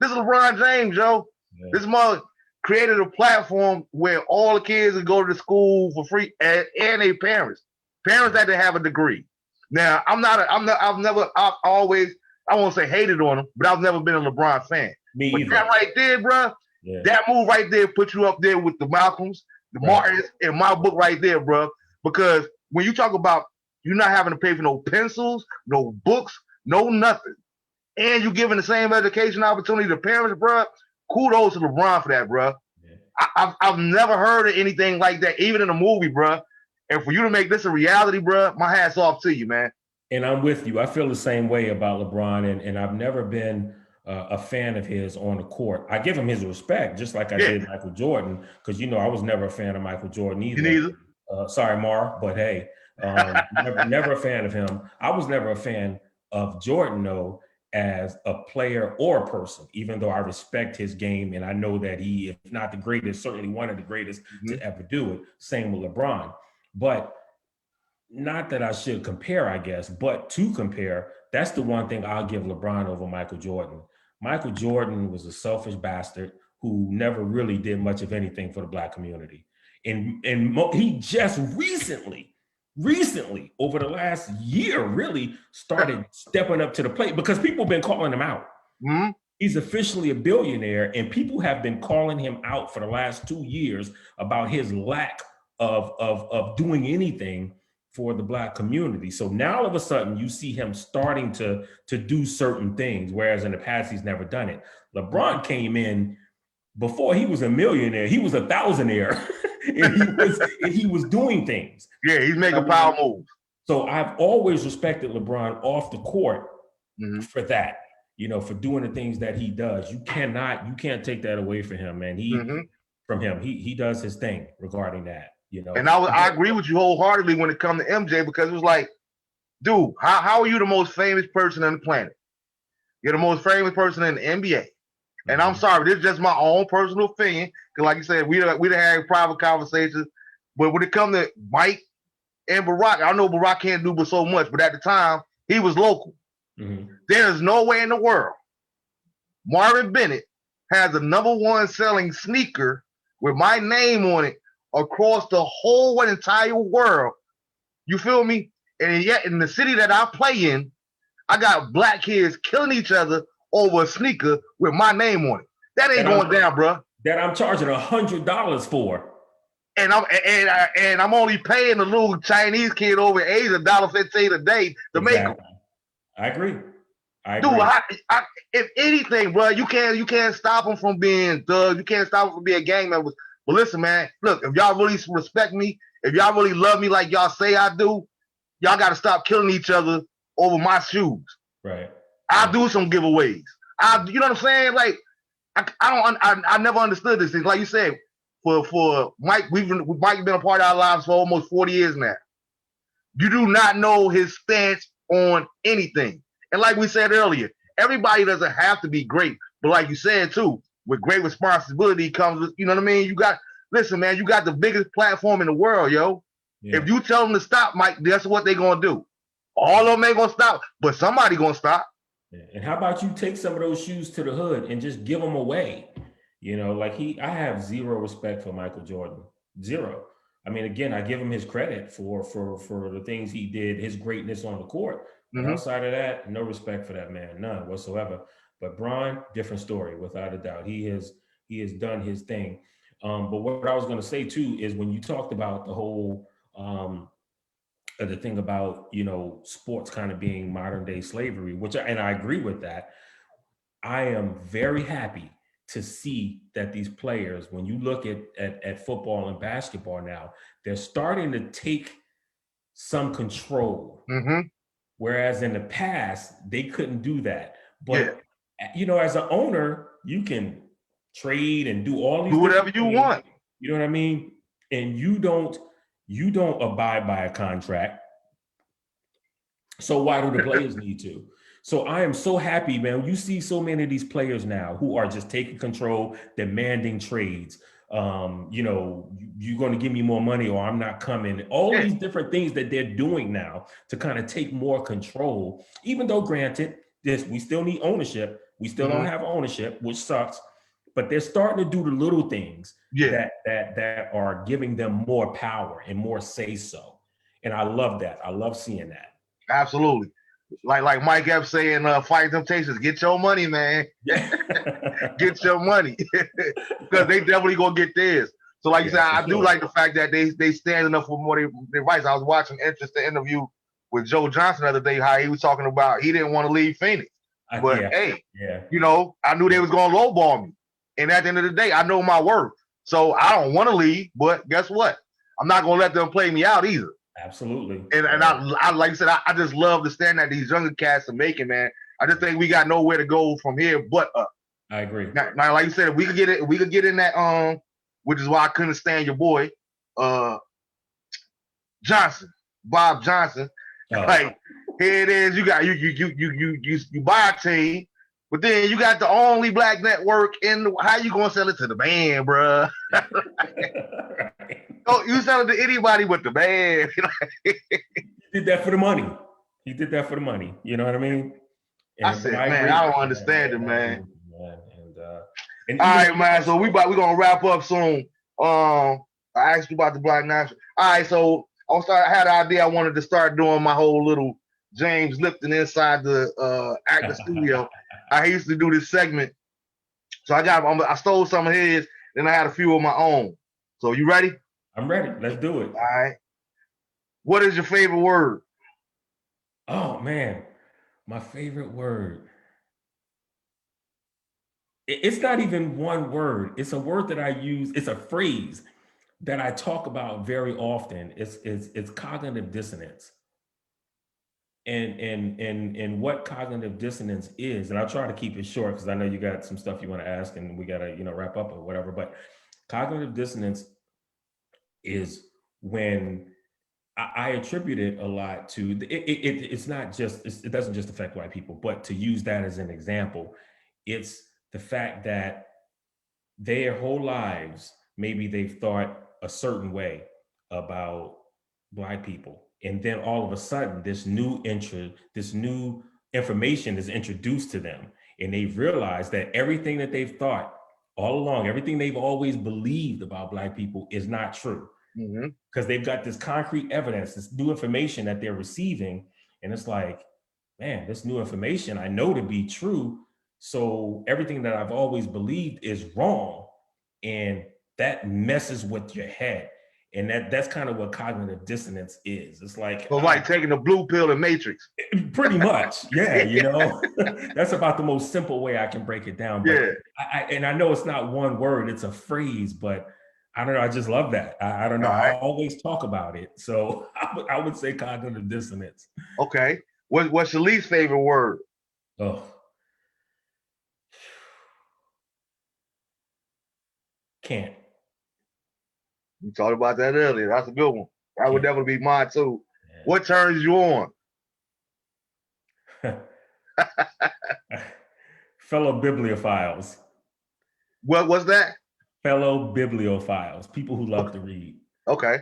This is LeBron James, yo. Yeah. This mother created a platform where all the kids would go to school for free and their parents. Parents had to have a degree. Now, I won't say hated on him, but I've never been a LeBron fan. Me but either. that right there, bro, that move right there put you up there with the Malcolms, the Martins, in my book right there, bro. Because when you talk about you not having to pay for no pencils, no books, no nothing, and you giving the same education opportunity to parents, bro, kudos to LeBron for that, bro. Yeah. I've never heard of anything like that, even in a movie, bro. And for you to make this a reality, bro, my hat's off to you, man. And I'm with you. I feel the same way about LeBron, and I've never been a fan of his on the court. I give him his respect, just like I did Michael Jordan, because, I was never a fan of Michael Jordan either. You neither? Sorry, Mar, but hey, never a fan of him. I was never a fan of Jordan, though, as a player or a person, even though I respect his game, and I know that he, if not the greatest, certainly one of the greatest to ever do it. Same with LeBron. But not that I should compare, I guess, but to compare, that's the one thing I'll give LeBron over Michael Jordan. Michael Jordan was a selfish bastard who never really did much of anything for the Black community. And he just recently, over the last year, really started stepping up to the plate because people have been calling him out. Mm-hmm. He's officially a billionaire, and people have been calling him out for the last 2 years about his lack of doing anything for the Black community. So now all of a sudden you see him starting to do certain things, whereas in the past he's never done it. LeBron came in before he was a millionaire, he was a thousandaire, and he was doing things. Yeah, he's making power moves. So I've always respected LeBron off the court for that, for doing the things that he does. You can't take that away from him, man. He does his thing regarding that. And I agree with you wholeheartedly when it comes to MJ, because it was like, dude, how are you the most famous person on the planet? You're the most famous person in the NBA. And I'm sorry, this is just my own personal opinion, because like you said, we done had private conversations. But when it comes to Mike and Barack, I know Barack can't do but so much, but at the time, he was local. Mm-hmm. There's no way in the world Marvin Bennett has the #1 selling sneaker with my name on it across the whole entire world. You feel me? And yet in the city that I play in, I got Black kids killing each other over a sneaker with my name on it. That ain't going down, bro. That I'm charging $100 for. And I'm only paying a little Chinese kid over Asia $1.15 a day to make them. I agree. Dude, if anything, bro, you can't stop them from being thugs. You can't stop them from being gang members. But listen, man, look, if y'all really respect me, if y'all really love me like y'all say I do, y'all got to stop killing each other over my shoes. Right. I'll do some giveaways. You know what I'm saying? Like, I never understood this thing. Like you said, for Mike, Mike been a part of our lives for almost 40 years now. You do not know his stance on anything. And like we said earlier, everybody doesn't have to be great. But like you said, too, with great responsibility comes with, you know what I mean? Listen, man, you got the biggest platform in the world, yo. Yeah. If you tell them to stop, Mike, that's what they're going to do. All of them ain't going to stop, but somebody going to stop. Yeah. And how about you take some of those shoes to the hood and just give them away? I have zero respect for Michael Jordan. Zero. I mean, again, I give him his credit for the things he did, his greatness on the court. Mm-hmm. Outside of that, no respect for that man, none whatsoever. But Bron, different story, without a doubt. He has done his thing. But what I was going to say too is when you talked about the whole the thing about sports kind of being modern day slavery, and I agree with that. I am very happy to see that these players, when you look at football and basketball now, they're starting to take some control. Mm-hmm. Whereas in the past, they couldn't do that. Yeah. But, you know, as an owner, you can trade and do all these Do whatever different you things. want. You know what I mean? And you don't abide by a contract. So why do the players need to? So I am so happy, man. You see so many of these players now who are just taking control, demanding trades. You know, you're going to give me more money or I'm not coming. All Yeah. these different things that they're doing now to kind of take more control, even though granted, we still need ownership. We still don't have ownership, which sucks. But they're starting to do the little things Yeah. that are giving them more power and more say so. And I love that. I love seeing that. Absolutely. Like Mike Epps saying, Fight Temptations, get your money, man. Yeah. Get your money. Because they definitely gonna get theirs. So like you said, I do like the fact that they standing up for more their rights. I was watching an interesting interview with Joe Johnson the other day, how he was talking about he didn't want to leave Phoenix. But you know, I knew they was gonna lowball me. And at the end of the day, I know my worth. So I don't want to leave, but guess what? I'm not gonna let them play me out either. Absolutely. And I like I said, I just love the stand that these younger cats are making, man. I just think we got nowhere to go from here but up. I agree. Now like you said, if we could get it, we could get in that which is why I couldn't stand your boy, Johnson, Bob Johnson. Oh. Like here it is, you got you buy a team, but then you got the only black network in how you gonna sell it to the band, bruh? Oh, you sell it to anybody but the band. He did that for the money. He did that for the money. You know what I mean? And I said, man, I don't understand it, man. And all right, man. So we gonna wrap up soon. I asked you about the Black National. All right, so I had an idea. I wanted to start doing my whole little James Lipton inside the actor studio. I used to do this segment, so I stole some of his, then I had a few of my own. So you ready? I'm ready. Let's do it. All right. What is your favorite word? Oh man, my favorite word. It's not even one word. It's a word that I use. It's a phrase that I talk about very often. It's cognitive dissonance. And what cognitive dissonance is, and I'll try to keep it short because I know you got some stuff you want to ask and we got to, wrap up or whatever, but cognitive dissonance is when I attribute it a lot to, it's not just, it doesn't just affect white people, but to use that as an example, it's the fact that their whole lives, maybe they've thought a certain way about Black people. And then all of a sudden, this new information is introduced to them. And they realize that everything that they've thought all along, everything they've always believed about Black people is not true. Because they've got this concrete evidence, this new information that they're receiving. And it's like, man, this new information I know to be true. So everything that I've always believed is wrong. And that messes with your head. And that's kind of what cognitive dissonance is. It's like, like taking the blue pill in Matrix. Pretty much. Yeah. That's about the most simple way I can break it down. But I know it's not one word, it's a phrase, but I don't know. I just love that. I don't know. Right. I always talk about it. So I would say cognitive dissonance. Okay. What's your least favorite word? Oh. Can't. We talked about that earlier. That's a good one. That would definitely be mine too. Yeah. What turns you on? Fellow bibliophiles. What's that? Fellow bibliophiles, people who love to read. Okay.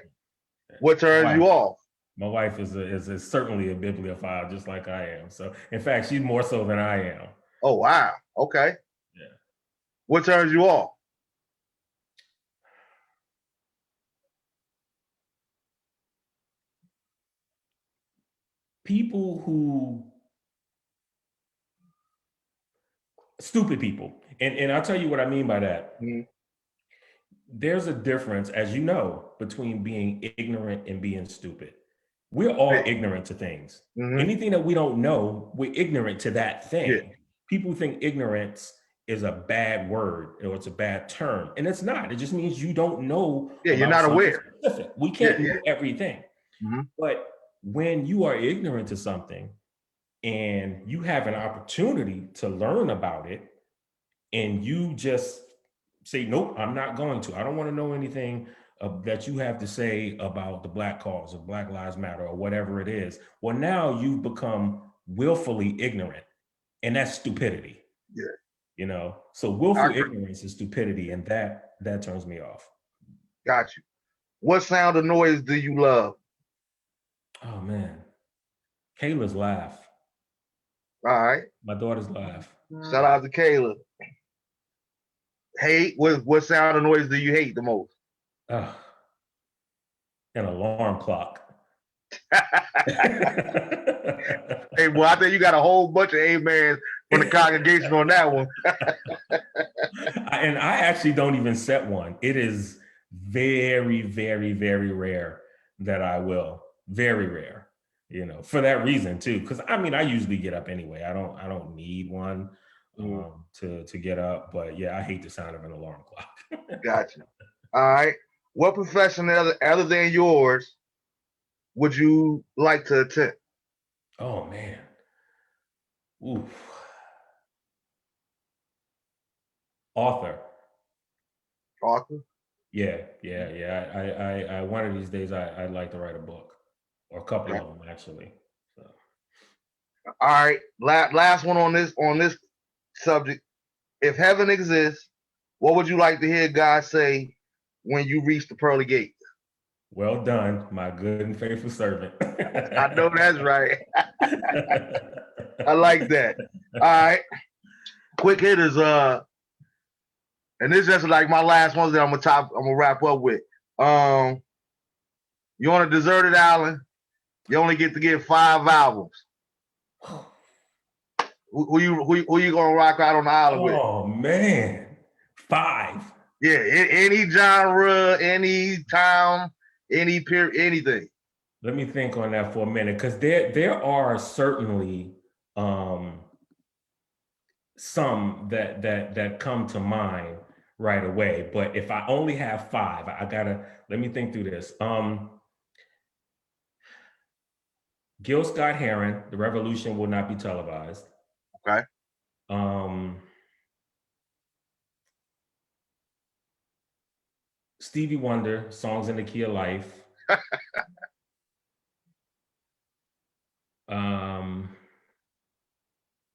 What turns you off? My wife is certainly a bibliophile, just like I am. So, in fact, she's more so than I am. Oh, wow. Okay. Yeah. What turns you off? People stupid people. And I'll tell you what I mean by that. Mm-hmm. There's a difference, as you know, between being ignorant and being stupid. We're all ignorant to things. Mm-hmm. Anything that we don't know, we're ignorant to that thing. Yeah. people think ignorance is a bad word or it's a bad term, and it's not. It just means you don't know Yeah, you're about not something aware. specific. We Yeah, can't know everything. Mm-hmm. But when you are ignorant to something and you have an opportunity to learn about it, and you just say, nope, I'm not going to. I don't want to know anything that you have to say about the Black cause or Black Lives Matter or whatever it is. Well, now you've become willfully ignorant, and that's stupidity. Yeah. You know, so willful ignorance is stupidity, and that turns me off. Got you. What sound or noise do you love? Oh man, Kayla's laugh. All right. My daughter's laugh. Shout out to Kayla. Hate. What sound or noise do you hate the most? An alarm clock. Hey, well, I think you got a whole bunch of amens from the congregation on that one. And I actually don't even set one. It is very, very, very rare that I will. Very rare, you know, for that reason too. Because I mean, I usually get up anyway. I don't need one to get up. But yeah, I hate the sound of an alarm clock. Gotcha. All right. What profession other than yours would you like to attempt? Oh man. Oof. Author. Yeah. I one of these days I'd like to write a book, or a couple of them actually. So. All right, last one on this subject. If heaven exists, what would you like to hear God say when you reach the pearly gate? Well done, my good and faithful servant. I know that's right. I like that. All right, quick hitters. And this is just like my last ones that I'm gonna wrap up with. You're on a deserted island. You only get to get 5 albums. Who you gonna rock out on the island with? Oh man, 5. Yeah, any genre, any time, any period, anything. Let me think on that for a minute, because there are certainly some that come to mind right away. But if I only have 5, I gotta let me think through this. Gil Scott-Heron, "The Revolution Will Not Be Televised." Okay. Stevie Wonder, "Songs in the Key of Life."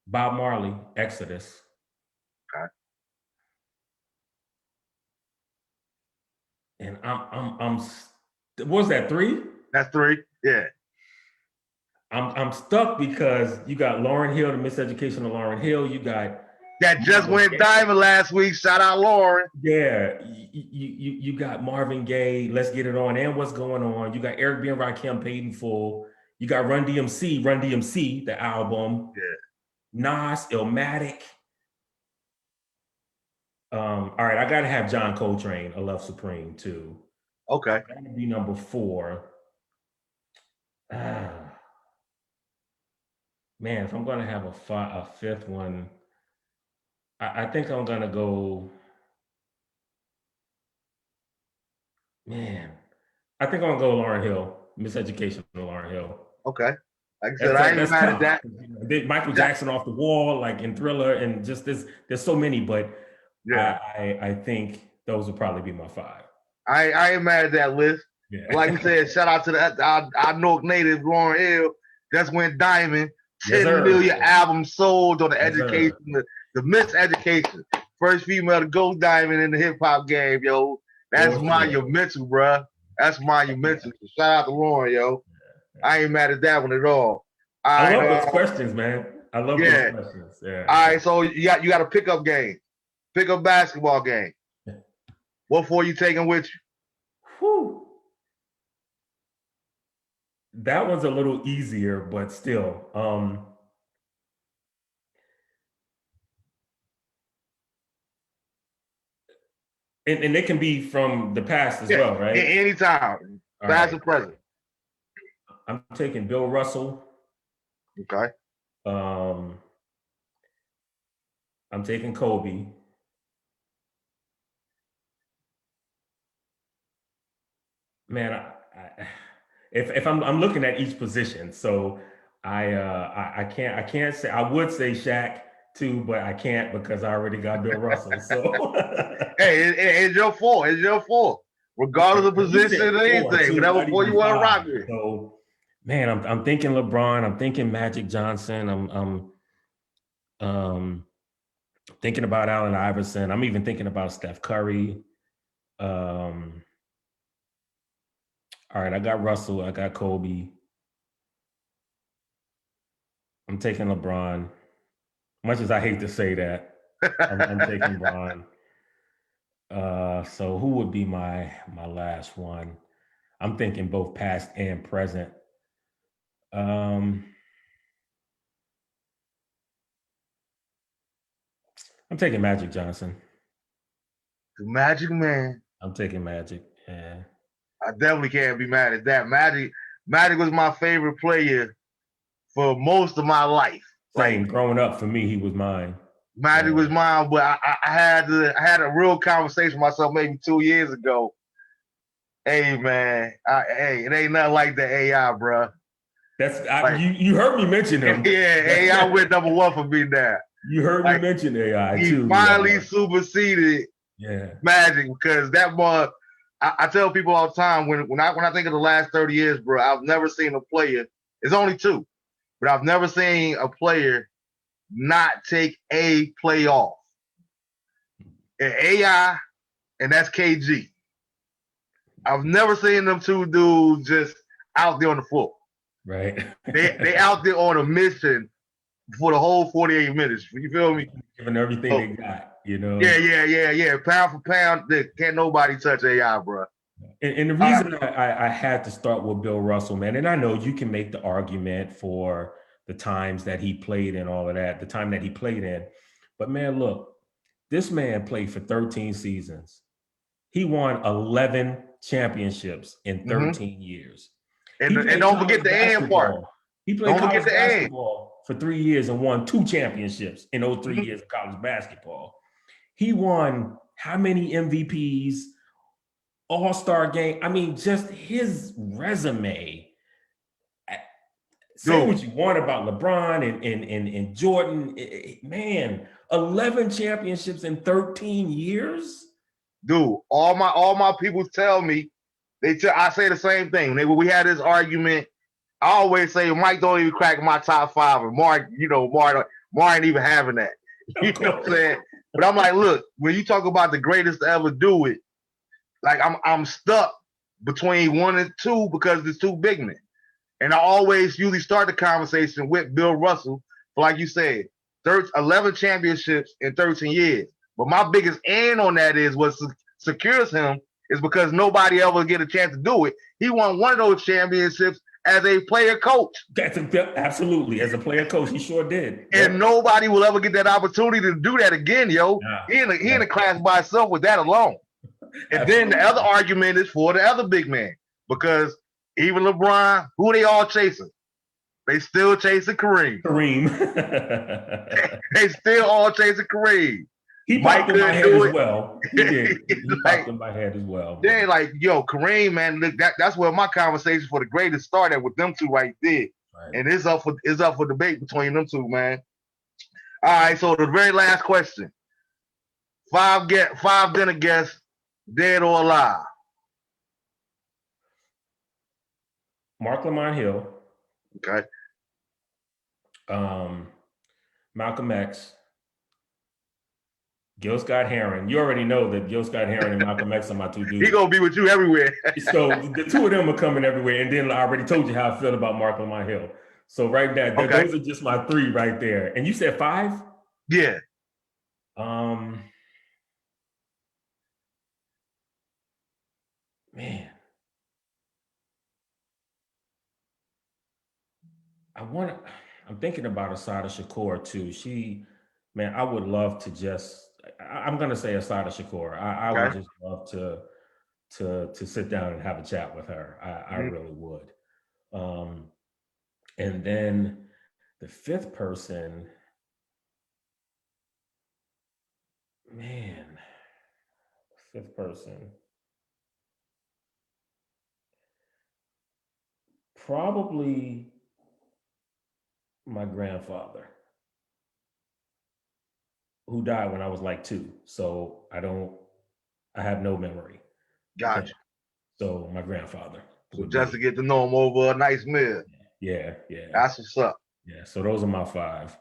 Bob Marley, "Exodus." Okay. And I'm what was that, 3? That's 3. Yeah. I'm stuck because you got Lauryn Hill, "The Miseducation of Lauryn Hill." You got that just went diamond last week. Shout out Lauren. Yeah, you got Marvin Gaye, "Let's Get It On," and "What's Going On." You got Eric B. and Rakim, "Paid in Full." You got Run DMC, the album. Yeah. Nas, "Illmatic." All right, I gotta have John Coltrane, "A Love Supreme" too. Okay. That would be number 4. Man, if I'm gonna have a 5th one, I think I'm gonna go. Man, I think I'm gonna go Lauryn Hill, "Miseducation" of Lauryn Hill. Okay. Like I said, I ain't mad at that. Michael Jackson, "Off the Wall," like in Thriller, and just there's so many, but yeah, I think those would probably be my 5. I ain't mad at that list. Yeah. Like you said, shout out to our North native Lauryn Hill. Just went diamond. 10 million albums sold on the education, the Miseducation. First female to go diamond in the hip hop game, yo. That's monumental, bro. That's monumental. So shout out to Lauryn, yo. I ain't mad at that one at all. I love those questions, man. I love those questions. Yeah. All right, so you got a pickup game, pickup basketball game. What 4 you taking with you? Whew. That one's a little easier, but still. And they can be from the past as well, right? Anytime, past or present. I'm taking Bill Russell. Okay. I'm taking Kobe. Man, if I'm looking at each position, so I can't say, I would say Shaq too, but I can't because I already got Bill Russell. So Hey, it's your fault. It's your fault. Regardless of you said position or four anything, too, whatever not four even you want to five. rock with. So man, I'm thinking LeBron. I'm thinking Magic Johnson. I'm thinking about Allen Iverson. I'm even thinking about Steph Curry. Um, all right, I got Russell. I got Kobe. I'm taking LeBron. Much as I hate to say that, I'm taking Bron. So who would be my last one? I'm thinking both past and present. I'm taking Magic Johnson. The Magic Man. I'm taking Magic. Yeah. I definitely can't be mad at that. Magic was my favorite player for most of my life. Same. Like Growing up, for me, he was mine. Magic was mine, but I had a real conversation with myself maybe 2 years ago. Hey man, hey, it ain't nothing like the AI, bro. That's Like, you heard me mention him. Yeah, AI went #1 for me now. You heard me mention AI he too. He finally superseded Magic because that boy. I tell people all the time when I think of the last 30 years, bro, I've never seen a player. It's only two, but I've never seen a player not take a playoff. And AI, and that's KG. I've never seen them two dudes just out there on the floor. Right. They out there on a mission for the whole 48 minutes. You feel me? Giving everything they got, you know. Yeah. Pound for pound, can't nobody touch AI, bro. And the reason I had to start with Bill Russell, man, and I know you can make the argument for the times that he played and all of that, the time that he played in. But man, look, this man played for 13 seasons. He won 11 championships in 13 years. And don't forget the end part. He played college basketball for 3 years and won 2 championships in those 3 years of college basketball. He won how many MVPs? All-Star game. I mean, just his resume. Say what you want about LeBron and Jordan. Man, 11 championships in 13 years. Dude, all my people tell me, I say the same thing. When we had this argument, I always say Mike don't even crack my top 5, and Mark ain't even having that. You know what I'm saying? But I'm like, look, when you talk about the greatest to ever do it, like I'm stuck between 1 and 2 because there's 2 big men. And I always usually start the conversation with Bill Russell, for like you said, 11 championships in 13 years. But my biggest end on that is what secures him is because nobody ever get a chance to do it. He won one of those championships as a player coach. Absolutely. As a player coach, he sure did. And nobody will ever get that opportunity to do that again, yo. He in a class by himself with that alone. And then the other argument is for the other big man. Because even LeBron, who they all chasing? They still chasing Kareem. They still all chasing Kareem. He popped in my head as well. He did. He popped in my head as well. Then Kareem, man, look, that's where my conversation for the greatest started with them two right there. Right. And it's up for debate between them two, man. All right, so the very last question. 5 dinner guests, dead or alive. Mark Lamont Hill. Okay. Malcolm X. Gil Scott Heron. You already know that Gil Scott Heron and Malcolm X are my 2 dudes. He gonna be with you everywhere. So the 2 of them are coming everywhere. And then I already told you how I feel about Mark Lamont Hill. So right now, those are just my 3 right there. And you said 5? Yeah. Man. I'm thinking about Asada Shakur too. I would love to just, I'm going to say Asada Shakur. I would just love to sit down and have a chat with her. I really would. And then the 5th person, Man, fifth person. Probably my grandfather, who died when I was like 2. So I have no memory of him. Gotcha. So my grandfather So would just to be. get to know him over a nice meal. Yeah, yeah, That's what's up. yeah. So those are my 5.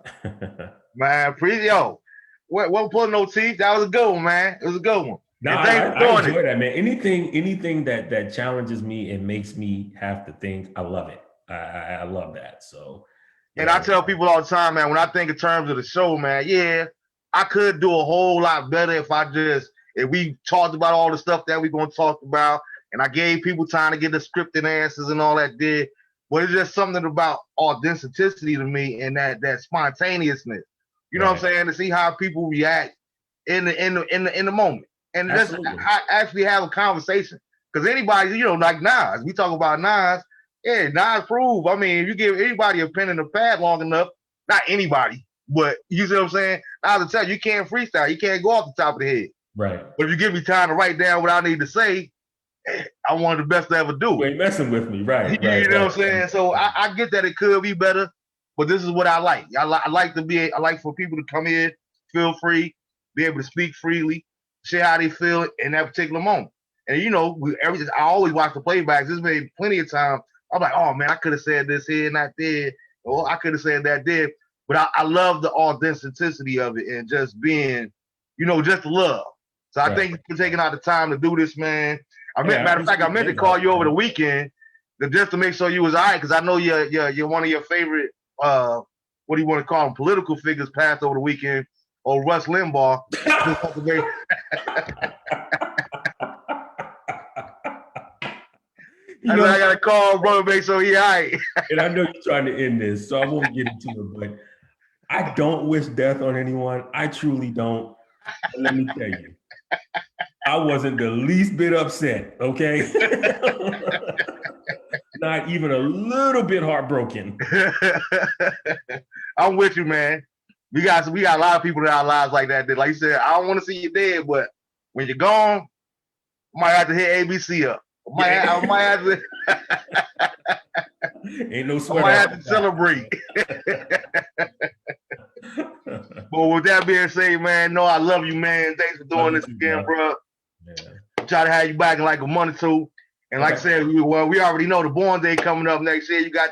Man, yo, what pulling no teeth? That was a good one, man. It was a good one. No, And thanks for I doing enjoy it. that, man. Anything that challenges me and makes me have to think, I love it. I love that. So And I yeah. tell people all the time, man, when I think in terms of the show, man, yeah, I could do a whole lot better if we talked about all the stuff that we're going to talk about, and I gave people time to get the scripted answers and all that did. But it's just something about authenticity to me and that spontaneousness. You know what I'm Right. saying? To see how people react in the moment, and just Absolutely. actually have a conversation. Because anybody, like Nas, we talk about Nas. Yeah, Nas prove. I mean, if you give anybody a pen and a pad long enough, not anybody, but you see what I'm saying? Nas will tell you can't freestyle. You can't go off the top of the head. Right. But if you give me time to write down what I need to say, I'm one of the best to ever do You it. ain't messing with me. Right. You know what I'm Right. saying? So I get that it could be better, but this is what I like. I like for people to come in, feel free, be able to speak freely, share how they feel in that particular moment. And I always watch the playbacks. This made plenty of time. I'm like, oh man, I could have said this here and that there, or I could have said that there. But I love the authenticity of it and just being, just love. So I thank you for taking out the time to do this, man. Matter of fact, I meant to call you over the weekend just to make sure you was all right, because I know you're one of your favorite what do you want to call them, political figures passed over the weekend, or Rush Limbaugh. I gotta call brother, make sure he all right. And I know you're trying to end this, so I won't get into it, but I don't wish death on anyone. I truly don't. But let me tell you, I wasn't the least bit upset, okay? Not even a little bit heartbroken. I'm with you, man. We got a lot of people in our lives like that. Like you said, I don't want to see you dead, but when you're gone, I might have to hit ABC up. I might have to. Ain't no sweat. I might have to celebrate. But with that being said, man, I love you, man. Thanks for doing this again, bro. Yeah. Try to have you back in like a month or 2. And like I said, we already know the Born Day coming up next year. You got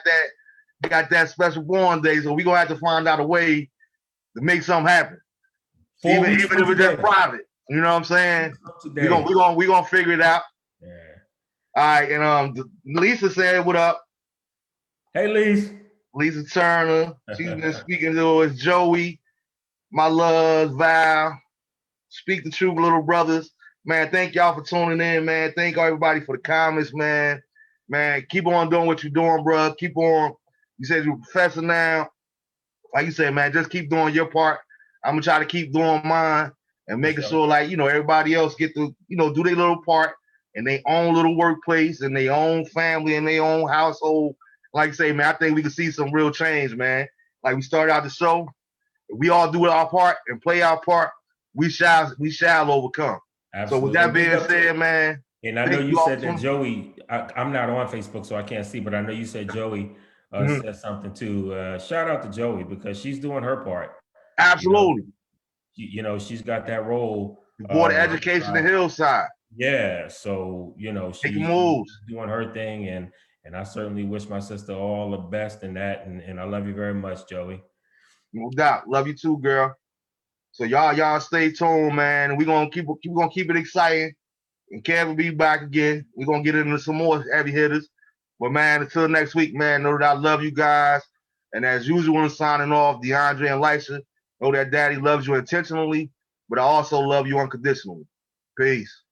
that special Born Day, so we're gonna have to find out a way to make something happen. Even if it's just private. You know what I'm saying? We're gonna figure it out. Yeah. All right, and Lisa said, "What up?" Hey, Lisa. Lisa Turner. She's been speaking to us. Joey, my love, Val. Speak the truth, little brothers. Man, thank y'all for tuning in, man. Thank everybody for the comments, man. Man, keep on doing what you're doing, bro. Keep on. You said you're a professor now. Like you said, man, just keep doing your part. I'm gonna try to keep doing mine and making sure, like, everybody else get to, do their little part in their own little workplace and their own family and their own household. Like I say, man, I think we can see some real change, man. Like we started out the show, if we all do our part and play our part, we shall overcome. Absolutely. So with that being said, man. And I know you said that Joey, I'm not on Facebook, so I can't see, but I know you said Joey said something too. Shout out to Joey, because she's doing her part. Absolutely. She's got that role. Board of Education in Hillside. Yeah. So, she's doing her thing, and I certainly wish my sister all the best in that. And I love you very much, Joey. No doubt. Love you too, girl. So y'all stay tuned, man. We're gonna keep it exciting. And Kev will be back again. We're gonna get into some more heavy hitters. But man, until next week, man, know that I love you guys. And as usual, I'm signing off, DeAndre and Lisa. Know that Daddy loves you intentionally, but I also love you unconditionally. Peace.